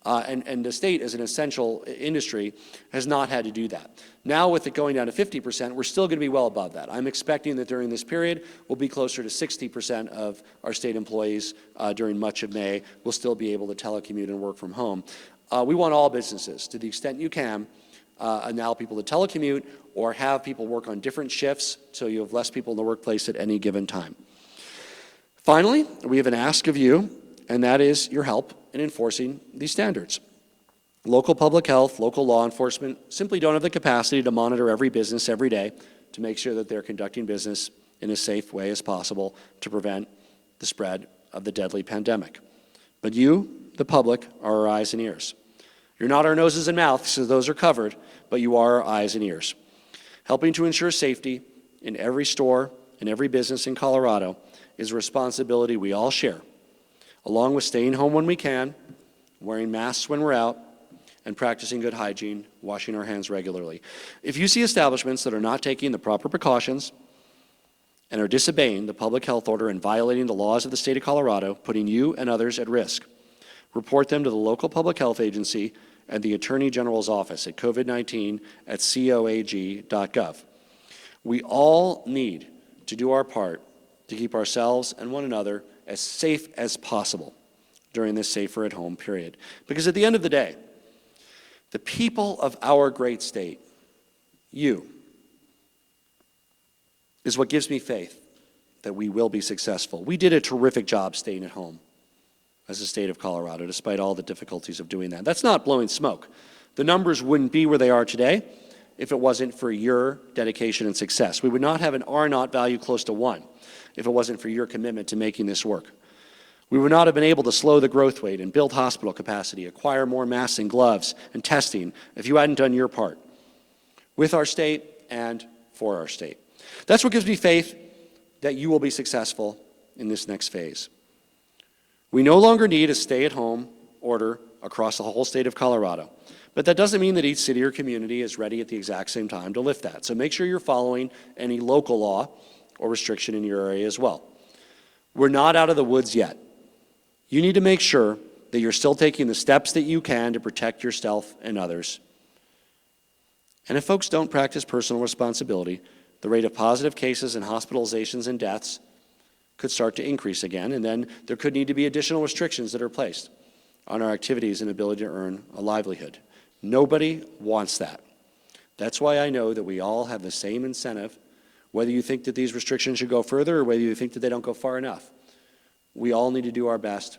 And the state, as an essential industry, has not had to do that. Now, with it going down to 50%, we're still going to be well above that. I'm expecting that during this period, we'll be closer to 60% of our state employees during much of May will still be able to telecommute and work from home. We want all businesses, to the extent you can, allow people to telecommute or have people work on different shifts so you have less people in the workplace at any given time. Finally, we have an ask of you, and that is your help in enforcing these standards. Local public health, local law enforcement simply don't have the capacity to monitor every business every day to make sure that they're conducting business in as safe way as possible to prevent the spread of the deadly pandemic. But you, the public, are our eyes and ears. You're not our noses and mouths, so those are covered, but you are our eyes and ears. Helping to ensure safety in every store, in every business in Colorado is a responsibility we all share, along with staying home when we can, wearing masks when we're out, and practicing good hygiene, washing our hands regularly. If you see establishments that are not taking the proper precautions and are disobeying the public health order and violating the laws of the state of Colorado, putting you and others at risk, report them to the local public health agency and the Attorney General's office at COVID-19@coag.gov. We all need to do our part to keep ourselves and one another as safe as possible during this safer at home period. Because at the end of the day, the people of our great state, you, is what gives me faith that we will be successful. We did a terrific job staying at home as a state of Colorado, despite all the difficulties of doing that. That's not blowing smoke. The numbers wouldn't be where they are today if it wasn't for your dedication and success. We would not have an R0 value close to 1 if it wasn't for your commitment to making this work. We would not have been able to slow the growth rate and build hospital capacity, acquire more masks and gloves and testing if you hadn't done your part with our state and for our state. That's what gives me faith that you will be successful in this next phase. We no longer need a stay-at-home order across the whole state of Colorado, but that doesn't mean that each city or community is ready at the exact same time to lift that. So make sure you're following any local law or restriction in your area as well. We're not out of the woods yet. You need to make sure that you're still taking the steps that you can to protect yourself and others. And if folks don't practice personal responsibility, the rate of positive cases and hospitalizations and deaths could start to increase again, and then there could need to be additional restrictions that are placed on our activities and ability to earn a livelihood. Nobody wants that. That's why I know that we all have the same incentive, whether you think that these restrictions should go further or whether you think that they don't go far enough. We all need to do our best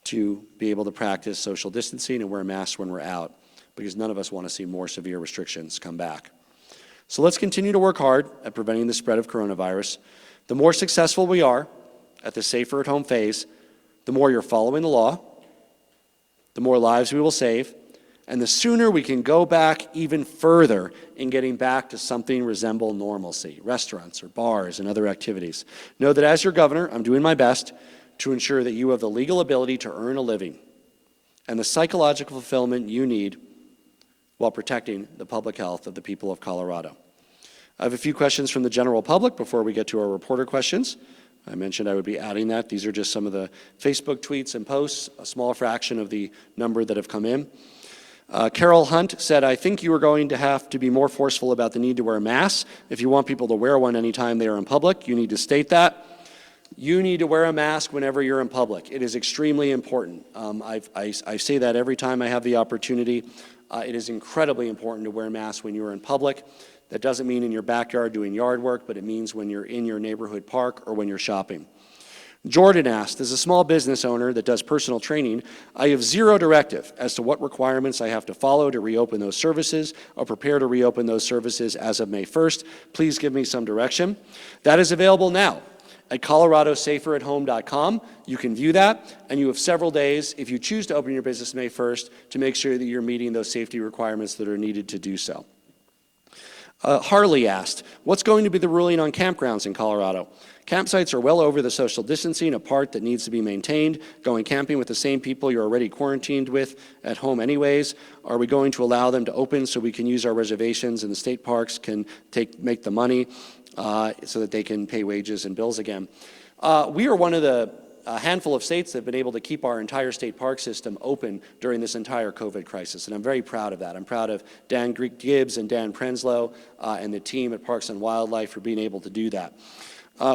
to be able to practice social distancing and wear masks when we're out, because none of us want to see more severe restrictions come back. So let's continue to work hard at preventing the spread of coronavirus. The more successful we are at the safer at home phase, the more you're following the law, the more lives we will save, and the sooner we can go back even further in getting back to something resemble normalcy, restaurants or bars and other activities. Know that as your governor, I'm doing my best to ensure that you have the legal ability to earn a living and the psychological fulfillment you need while protecting the public health of the people of Colorado. I have a few questions from the general public before we get to our reporter questions. I mentioned I would be adding that. These are just some of the Facebook tweets and posts, a small fraction of the number that have come in. Carol Hunt said, I think you are going to have to be more forceful about the need to wear masks. If you want people to wear one anytime they are in public, you need to state that. You need to wear a mask whenever you're in public. It is extremely important. I say that every time I have the opportunity. It is incredibly important to wear masks when you're in public. That doesn't mean in your backyard doing yard work, but it means when you're in your neighborhood park or when you're shopping. Jordan asked, as a small business owner that does personal training, I have zero directive as to what requirements I have to follow to reopen those services or prepare to reopen those services as of May 1st. Please give me some direction. That is available now at coloradosaferat-home.com. You can view that, and you have several days, if you choose to open your business May 1st, to make sure that you're meeting those safety requirements that are needed to do so. Harley asked, what's going to be the ruling on campgrounds in Colorado? Campsites are well over the social distancing, a part that needs to be maintained. Going camping with the same people you're already quarantined with at home anyways. Are we going to allow them to open so we can use our reservations and the state parks can make the money so that they can pay wages and bills again? We are one of the handful of states that have been able to keep our entire state park system open during this entire COVID crisis, and I'm very proud of that. I'm proud of Dan Gibbs and Dan Prenslow and the team at Parks and Wildlife for being able to do that.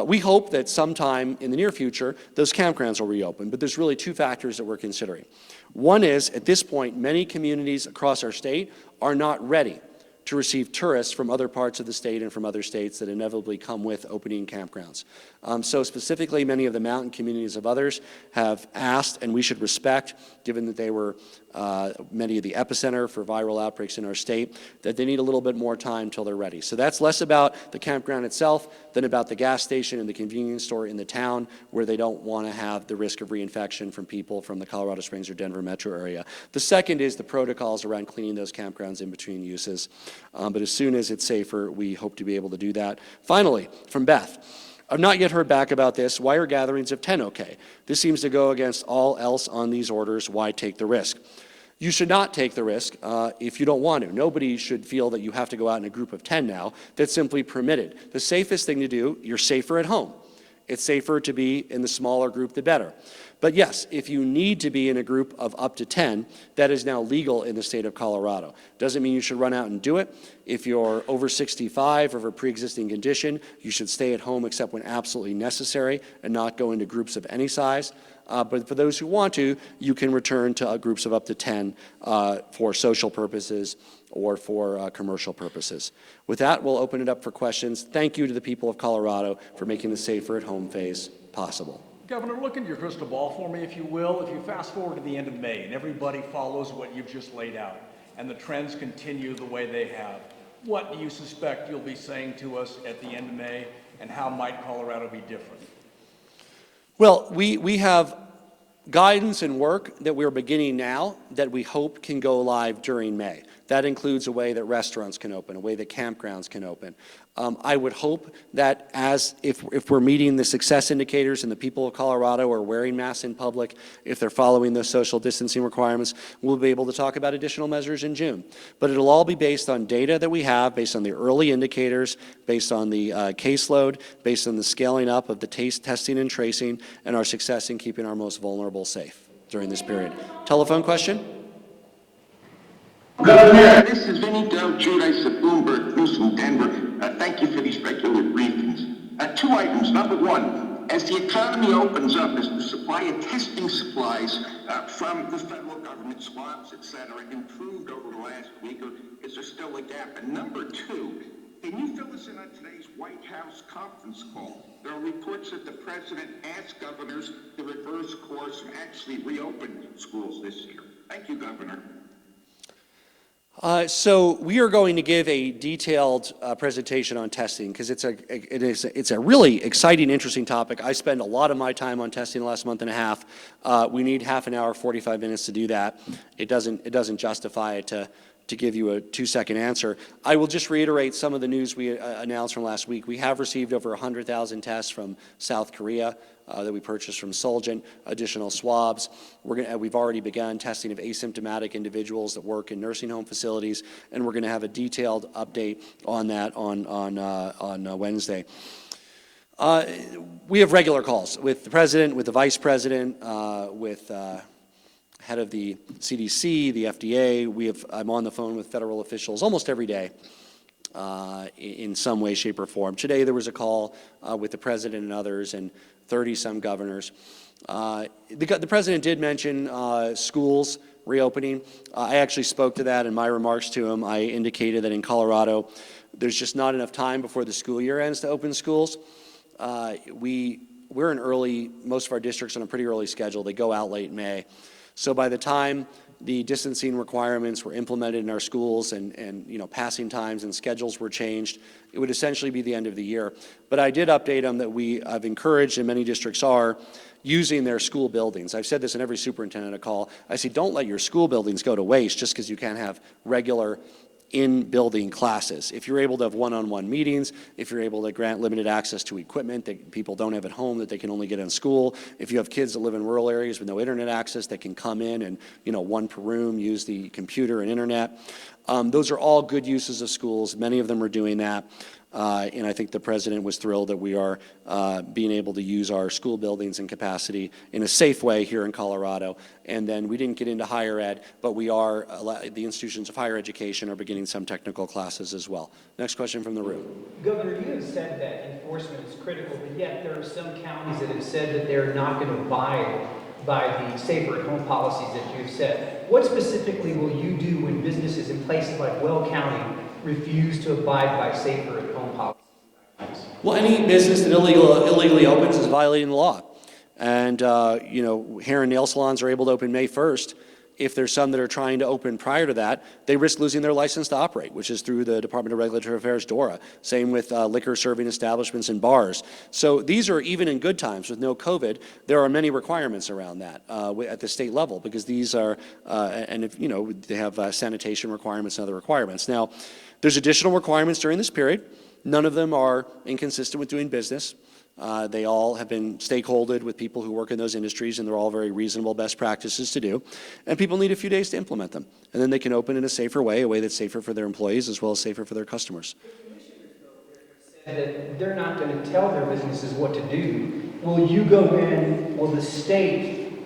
We hope that sometime in the near future, those campgrounds will reopen, but there's really two factors that we're considering. One is, at this point, many communities across our state are not ready to receive tourists from other parts of the state and from other states that inevitably come with opening campgrounds. So specifically, many of the mountain communities of others have asked, and we should respect, given that they were many of the epicenter for viral outbreaks in our state, that they need a little bit more time until they're ready. So that's less about the campground itself than about the gas station and the convenience store in the town where they don't want to have the risk of reinfection from people from the Colorado Springs or Denver metro area. The second is the protocols around cleaning those campgrounds in between uses. But as soon as it's safer, we hope to be able to do that. Finally, from Beth, I've not yet heard back about this. Why are gatherings of 10 okay? This seems to go against all else on these orders. Why take the risk? You should not take the risk if you don't want to. Nobody should feel that you have to go out in a group of 10 now. That's simply permitted. The safest thing to do, you're safer at home. It's safer to be in the smaller group, the better. But yes, if you need to be in a group of up to 10, that is now legal in the state of Colorado. Doesn't mean you should run out and do it. If you're over 65 or of a pre-existing condition, you should stay at home except when absolutely necessary and not go into groups of any size. But for those who want to, you can return to groups of up to 10 for social purposes or for commercial purposes. With that, we'll open it up for questions. Thank you to the people of Colorado for making the safer at home phase possible. Governor, look into your crystal ball for me, if you will. If you fast forward to the end of May and everybody follows what you've just laid out and the trends continue the way they have, what do you suspect you'll be saying to us at the end of May, and how might Colorado be different? Well, we have guidance and work that we're beginning now that we hope can go live during May. That includes a way that restaurants can open, a way that campgrounds can open. I would hope that if we're meeting the success indicators and the people of Colorado are wearing masks in public, if they're following the social distancing requirements, we'll be able to talk about additional measures in June. But it'll all be based on data that we have, based on the early indicators, based on the caseload, based on the scaling up of the testing and tracing, and our success in keeping our most vulnerable safe during this period. Telephone question? Governor, this is Vinnie Del Giudice of Bloomberg News from Denver. Thank you for these regular briefings. Two items. Number one, as the economy opens up, is the supply of testing supplies from the federal government, swabs, et cetera, improved over the last week, or is there still a gap? And number two, can you fill us in on today's White House conference call? There are reports that the president asked governors to reverse course and actually reopen schools this year. Thank you, Governor. So we are going to give a detailed presentation on testing because it's a really exciting, interesting topic. I spend a lot of my time on testing the last month and a half. We need half an hour, 45 minutes to do that. It doesn't justify it to give you a 2-second answer. I will just reiterate some of the news we announced from last week. We have received over 100,000 tests from South Korea that we purchased from Solgen, additional swabs. We've already begun testing of asymptomatic individuals that work in nursing home facilities, and we're going to have a detailed update on that on Wednesday. We have regular calls with the president, with the vice president, with head of the CDC, the FDA. I'm on the phone with federal officials almost every day in some way, shape, or form. Today there was a call with the president and others and 30-some governors. The president did mention schools reopening. I actually spoke to that in my remarks to him. I indicated that in Colorado there's just not enough time before the school year ends to open schools. We're in early, most of our districts on a pretty early schedule. They go out late May. So by the time the distancing requirements were implemented in our schools and passing times and schedules were changed, it would essentially be the end of the year. But I did update them that I've encouraged, and many districts are, using their school buildings. I've said this in every superintendent call. I say, don't let your school buildings go to waste just because you can't have regular in-building classes. If you're able to have one-on-one meetings, if you're able to grant limited access to equipment that people don't have at home that they can only get in school, if you have kids that live in rural areas with no internet access that can come in and, one per room, use the computer and internet. Those are all good uses of schools. Many of them are doing that. And I think the president was thrilled that we are being able to use our school buildings and capacity in a safe way here in Colorado. And then we didn't get into higher ed, but the institutions of higher education are beginning some technical classes as well. Next question from the room. Governor, you have said that enforcement is critical, but yet there are some counties that have said that they're not going to abide by the safer at home policies that you've set. What specifically will you do when businesses in places like Will County refuse to abide by safer at home policies? Well, any business that illegally opens is violating the law. And, hair and nail salons are able to open May 1st. If there's some that are trying to open prior to that, they risk losing their license to operate, which is through the Department of Regulatory Affairs, DORA. Same with liquor serving establishments and bars. So these are, even in good times with no COVID, there are many requirements around that at the state level, because these are, they have sanitation requirements and other requirements. Now, there's additional requirements during this period. None of them are inconsistent with doing business. They all have been stakeholdered with people who work in those industries, and they're all very reasonable best practices to do. And people need a few days to implement them. And then they can open in a safer way, a way that's safer for their employees as well as safer for their customers. That they're not going to tell their businesses what to do. Will you go in, will the state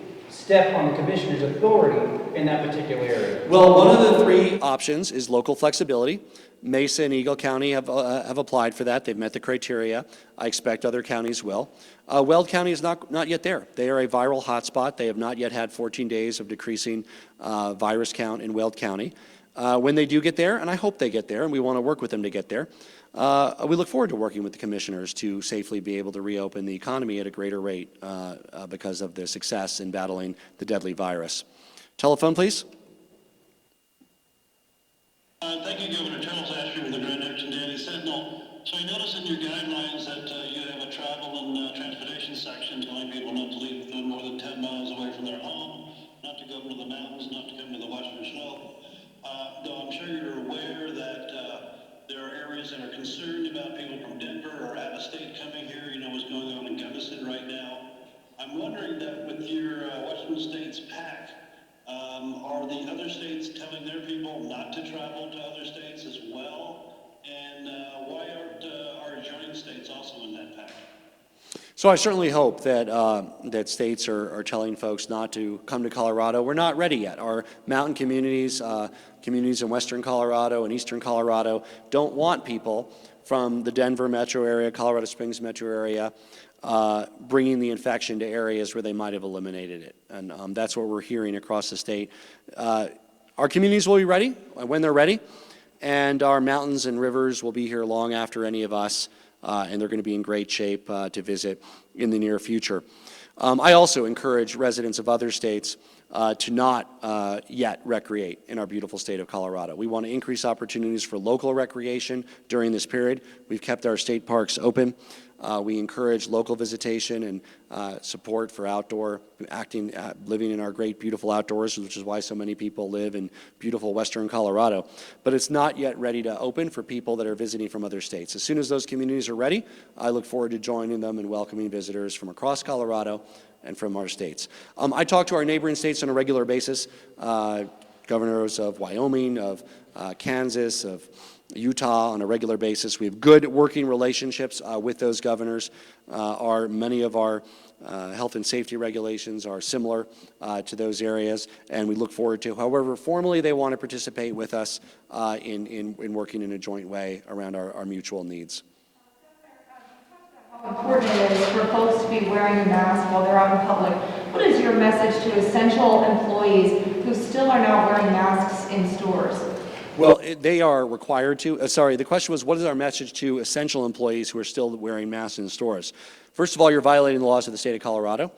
step on the commissioner's authority in that particular area? Well, one of the three options is local flexibility. Mesa and Eagle County have applied for that. They've met the criteria. I expect other counties will. Weld County is not yet there. They are a viral hotspot. They have not yet had 14 days of decreasing virus count in Weld County. When they do get there, and I hope they get there, and we want to work with them to get there, we look forward to working with the commissioners to safely be able to reopen the economy at a greater rate because of the success in battling the deadly virus. Telephone, please. Thank you, Governor. Charles Asher with the Grand Action Daily Sentinel. So I noticed in your guidelines that you have a travel and transportation section telling people not to leave more than 10 miles away from their home, not to go into the mountains, not to come to the western slope. Though I'm sure you're aware that there are areas that are concerned about people from Denver or out of state coming here. You know what's going on in Gunnison right now. I'm wondering that with your western states pact, are the other states telling their people not to travel to other states as well? And why aren't our adjoining states also in that pact? So I certainly hope that that states are telling folks not to come to Colorado. We're not ready yet. Our mountain communities, communities in western Colorado and eastern Colorado don't want people from the Denver metro area, Colorado Springs metro area, bringing the infection to areas where they might have eliminated it. And that's what we're hearing across the state. Our communities will be ready when they're ready, and our mountains and rivers will be here long after any of us, and they're going to be in great shape to visit in the near future. I also encourage residents of other states to not yet recreate in our beautiful state of Colorado. We want to increase opportunities for local recreation during this period. We've kept our state parks open. We encourage local visitation and support for outdoor acting, living in our great, beautiful outdoors, which is why so many people live in beautiful western Colorado. But it's not yet ready to open for people that are visiting from other states. As soon as those communities are ready, I look forward to joining them and welcoming visitors from across Colorado and from our states. I talk to our neighboring states on a regular basis, governors of Wyoming, of Kansas, of Utah on a regular basis. We have good working relationships with those governors. Many of our health and safety regulations are similar to those areas, and we look forward to, however formally they want to participate with us in working in a joint way around our mutual needs. How important it is for folks to be wearing a mask while they're out in public. What is your message to essential employees who still are not wearing masks in stores? Well, they are required to. The question was, what is our message to essential employees who are still wearing masks in stores? First of all, you're violating the laws of the state of Colorado.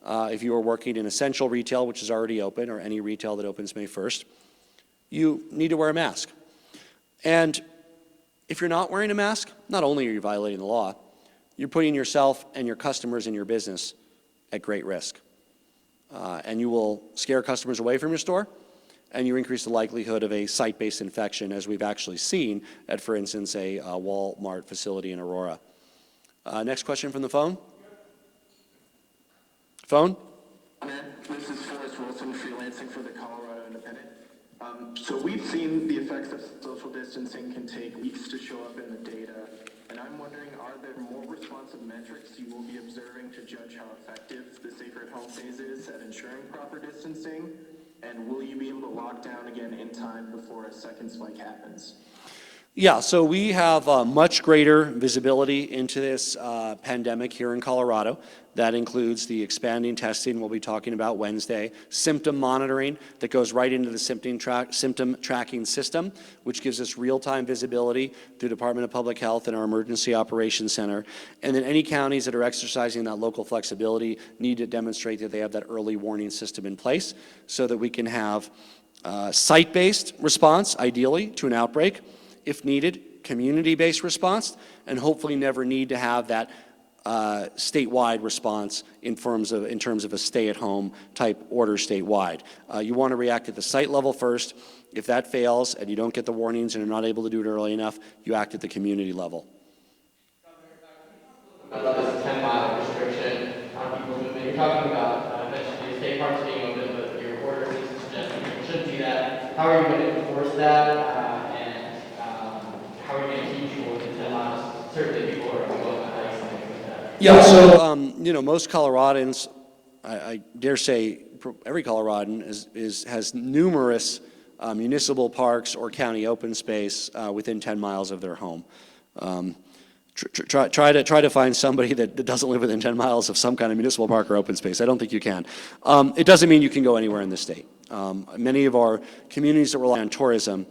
If you are working in essential retail, which is already open, or any retail that opens May 1st, you need to wear a mask. And if you're not wearing a mask, not only are you violating the law, you're putting yourself and your customers in your business at great risk. And you will scare customers away from your store, and you increase the likelihood of a site-based infection, as we've actually seen at, for instance, a Walmart facility in Aurora. Next question from the phone. Phone? This is Phyllis Wilson, freelancing for the Colorado Independent. So we've seen the effects of social distancing can take weeks to show up in the data, and I'm wondering, are there more responsive metrics you will be observing to judge how effective the safer at home phase is at ensuring proper distancing? And will you be able to lock down again in time before a second spike happens? Yeah, so we have much greater visibility into this pandemic here in Colorado. That includes the expanding testing we'll be talking about Wednesday, symptom monitoring that goes right into the symptom tracking system, which gives us real-time visibility through Department of Public Health and our Emergency Operations Center. And then any counties that are exercising that local flexibility need to demonstrate that they have that early warning system in place so that we can have site-based response, ideally, to an outbreak, if needed, community-based response, and hopefully never need to have that statewide response in terms of a stay-at-home type order statewide. You want to react at the site level first. If that fails and you don't get the warnings and are not able to do it early enough, you act at the community level. About this 10-mile restriction on people moving. You're talking about eventually state parks being open, but your order seems to suggest that people shouldn't do that. How are you going to enforce that? How are you going to keep people within 10 miles? Certainly people are going to ice and things like that. Yeah, so, most Coloradans, I dare say, every Coloradan has numerous municipal parks or county open space within 10 miles of their home. Try to find somebody that doesn't live within 10 miles of some kind of municipal park or open space. I don't think you can. It doesn't mean you can go anywhere in the state. Many of our communities that rely on tourism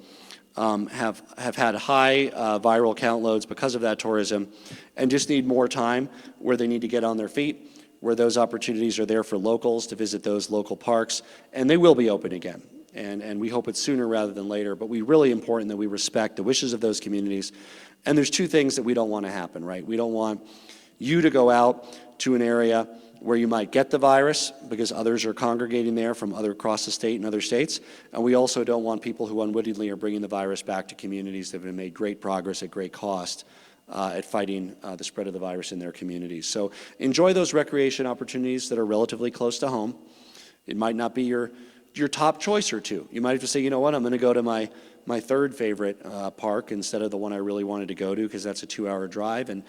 have had high viral count loads because of that tourism and just need more time where they need to get on their feet, where those opportunities are there for locals to visit those local parks, and they will be open again. And we hope it's sooner rather than later, but we really important that we respect the wishes of those communities. And there's two things that we don't want to happen, right? We don't want you to go out to an area where you might get the virus because others are congregating there from across the state and other states. And we also don't want people who unwittingly are bringing the virus back to communities that have made great progress at great cost at fighting the spread of the virus in their communities. So enjoy those recreation opportunities that are relatively close to home. It might not be your top choice or two. You might have to say, you know what, I'm going to go to my third favorite park instead of the one I really wanted to go to because that's a 2-hour drive. And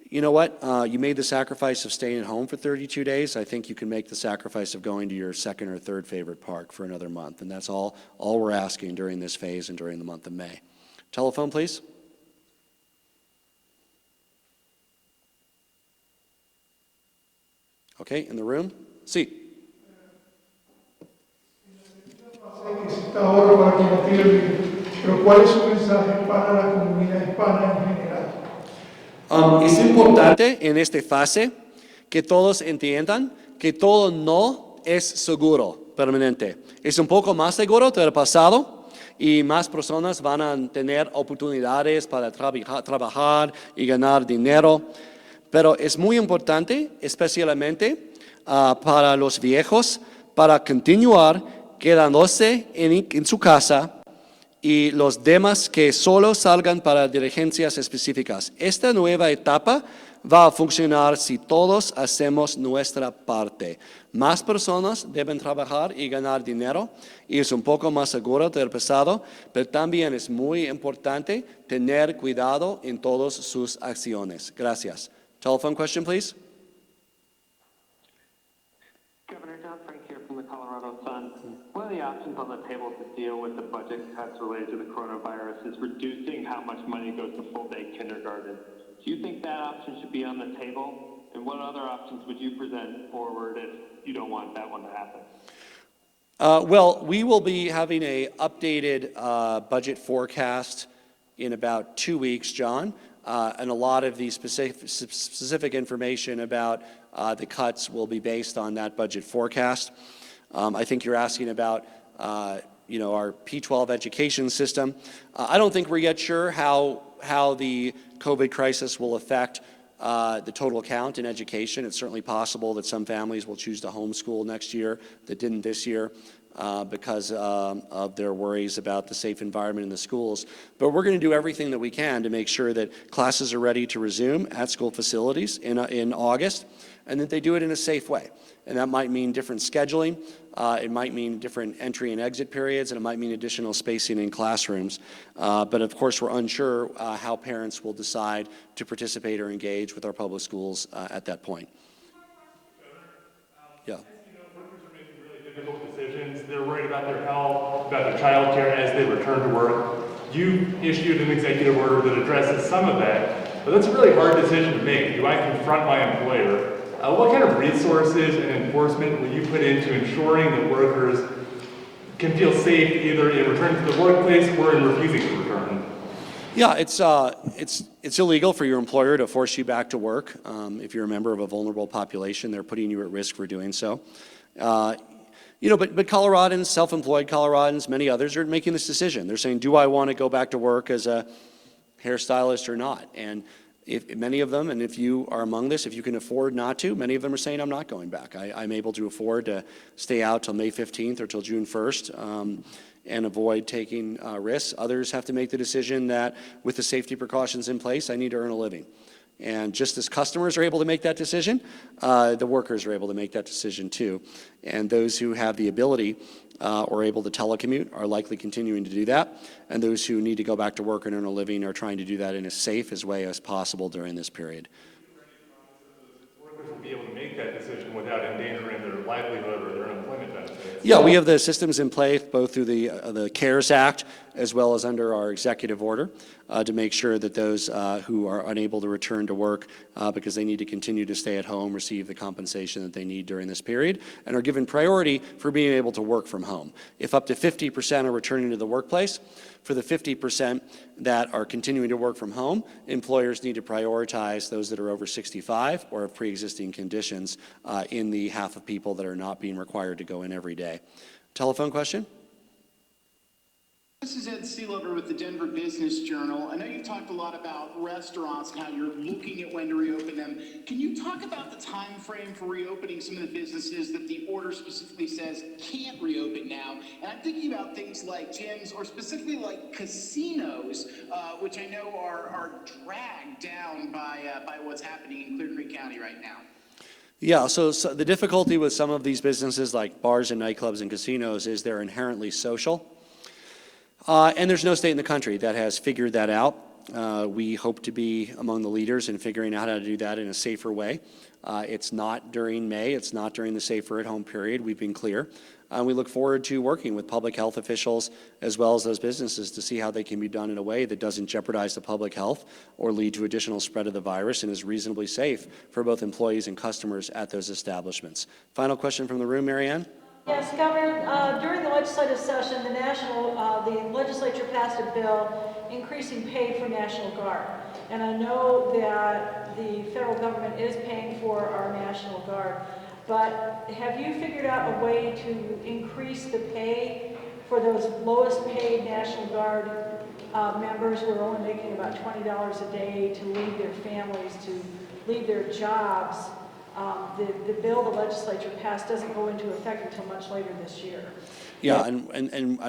you know what, you made the sacrifice of staying at home for 32 days. I think you can make the sacrifice of going to your second or third favorite park for another month. And that's all we're asking during this phase and during the month of May. Telephone, please. Okay, in the room. Sí. Ahora para que no pierdan, pero ¿cuál es su mensaje para la comunidad hispana en general? Es importante en esta fase que todos entiendan que todo no es seguro permanente. Es un poco más seguro del pasado y más personas van a tener oportunidades para trabajar y ganar dinero, pero es muy importante, especialmente para los viejos, para continuar quedándose en su casa y los demás que solo salgan para diligencias específicas. Esta nueva etapa va a funcionar si todos hacemos nuestra parte. Más personas deben trabajar y ganar dinero y es un poco más seguro del pasado, pero también es muy importante tener cuidado en todas sus acciones. Gracias. Telephone question, please. Governor John Frank here from the Colorado Sun. One of the options on the table to deal with the budget cuts related to the coronavirus is reducing how much money goes to full-day kindergarten. Do you think that option should be on the table? And what other options would you present forward if you don't want that one to happen? Well, we will be having an updated budget forecast in about 2 weeks, John, and a lot of the specific information about the cuts will be based on that budget forecast. I think you're asking about, our P-12 education system. I don't think we're yet sure how the COVID crisis will affect the total count in education. It's certainly possible that some families will choose to homeschool next year that didn't this year because of their worries about the safe environment in the schools. But we're going to do everything that we can to make sure that classes are ready to resume at school facilities in August, and that they do it in a safe way. And that might mean different scheduling, it might mean different entry and exit periods, and it might mean additional spacing in classrooms. But of course, we're unsure how parents will decide to participate or engage with our public schools at that point. Yeah. Workers are making really difficult decisions. They're worried about their health, about their child care as they return to work. You issued an executive order that addresses some of that, but that's a really hard decision to make. Do I confront my employer? What kind of resources and enforcement will you put into ensuring that workers can feel safe either in returning to the workplace or in refusing to return? Yeah, it's illegal for your employer to force you back to work. If you're a member of a vulnerable population, they're putting you at risk for doing so. But Coloradans, self-employed Coloradans, many others are making this decision. They're saying, do I want to go back to work as a hairstylist or not? And if many of them, and if you are among this, if you can afford not to, many of them are saying, I'm not going back. I'm able to afford to stay out till May 15th or till June 1st and avoid taking risks. Others have to make the decision that with the safety precautions in place, I need to earn a living. And just as customers are able to make that decision, the workers are able to make that decision too. And those who have the ability or able to telecommute are likely continuing to do that. And those who need to go back to work and earn a living are trying to do that in as safe a way as possible during this period. Workers will be able to make that decision without endangering their livelihood or their employment benefits. Yeah, we have the systems in place both through the CARES Act as well as under our executive order to make sure that those who are unable to return to work because they need to continue to stay at home receive the compensation that they need during this period and are given priority for being able to work from home. If up to 50% are returning to the workplace, for the 50% that are continuing to work from home, employers need to prioritize those that are over 65 or have pre-existing conditions in the half of people that are not being required to go in every day. Telephone question? This is Ed Seelover with the Denver Business Journal. I know you've talked a lot about restaurants and how you're looking at when to reopen them. Can you talk about the time frame for reopening some of the businesses that the order specifically says can't reopen now? And I'm thinking about things like gyms or specifically like casinos, which I know are dragged down by what's happening in Clear Creek County right now. Yeah, so the difficulty with some of these businesses like bars and nightclubs and casinos is they're inherently social. And there's no state in the country that has figured that out. We hope to be among the leaders in figuring out how to do that in a safer way. It's not during May. It's not during the safer at home period. We've been clear. We look forward to working with public health officials as well as those businesses to see how they can be done in a way that doesn't jeopardize the public health or lead to additional spread of the virus and is reasonably safe for both employees and customers at those establishments. Final question from the room, Marianne? Yes, Governor, during the legislative session, the legislature passed a bill increasing pay for National Guard. And I know that the federal government is paying for our National Guard. But have you figured out a way to increase the pay for those lowest paid National Guard members who are only making about $20 a day to leave their families, to leave their jobs? The bill the legislature passed doesn't go into effect until much later this year. Yeah, and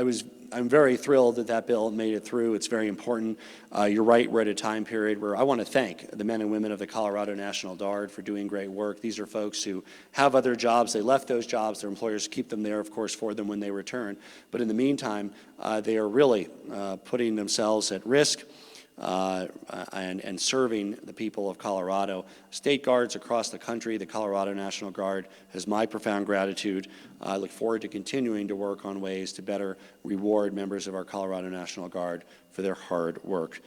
I'm very thrilled that that bill made it through. It's very important. You're right, we're at a time period where I want to thank the men and women of the Colorado National Guard for doing great work. These are folks who have other jobs. They left those jobs. Their employers keep them there, of course, for them when they return. But in the meantime, they are really putting themselves at risk and serving the people of Colorado. State guards across the country, the Colorado National Guard has my profound gratitude. I look forward to continuing to work on ways to better reward members of our Colorado National Guard for their hard work.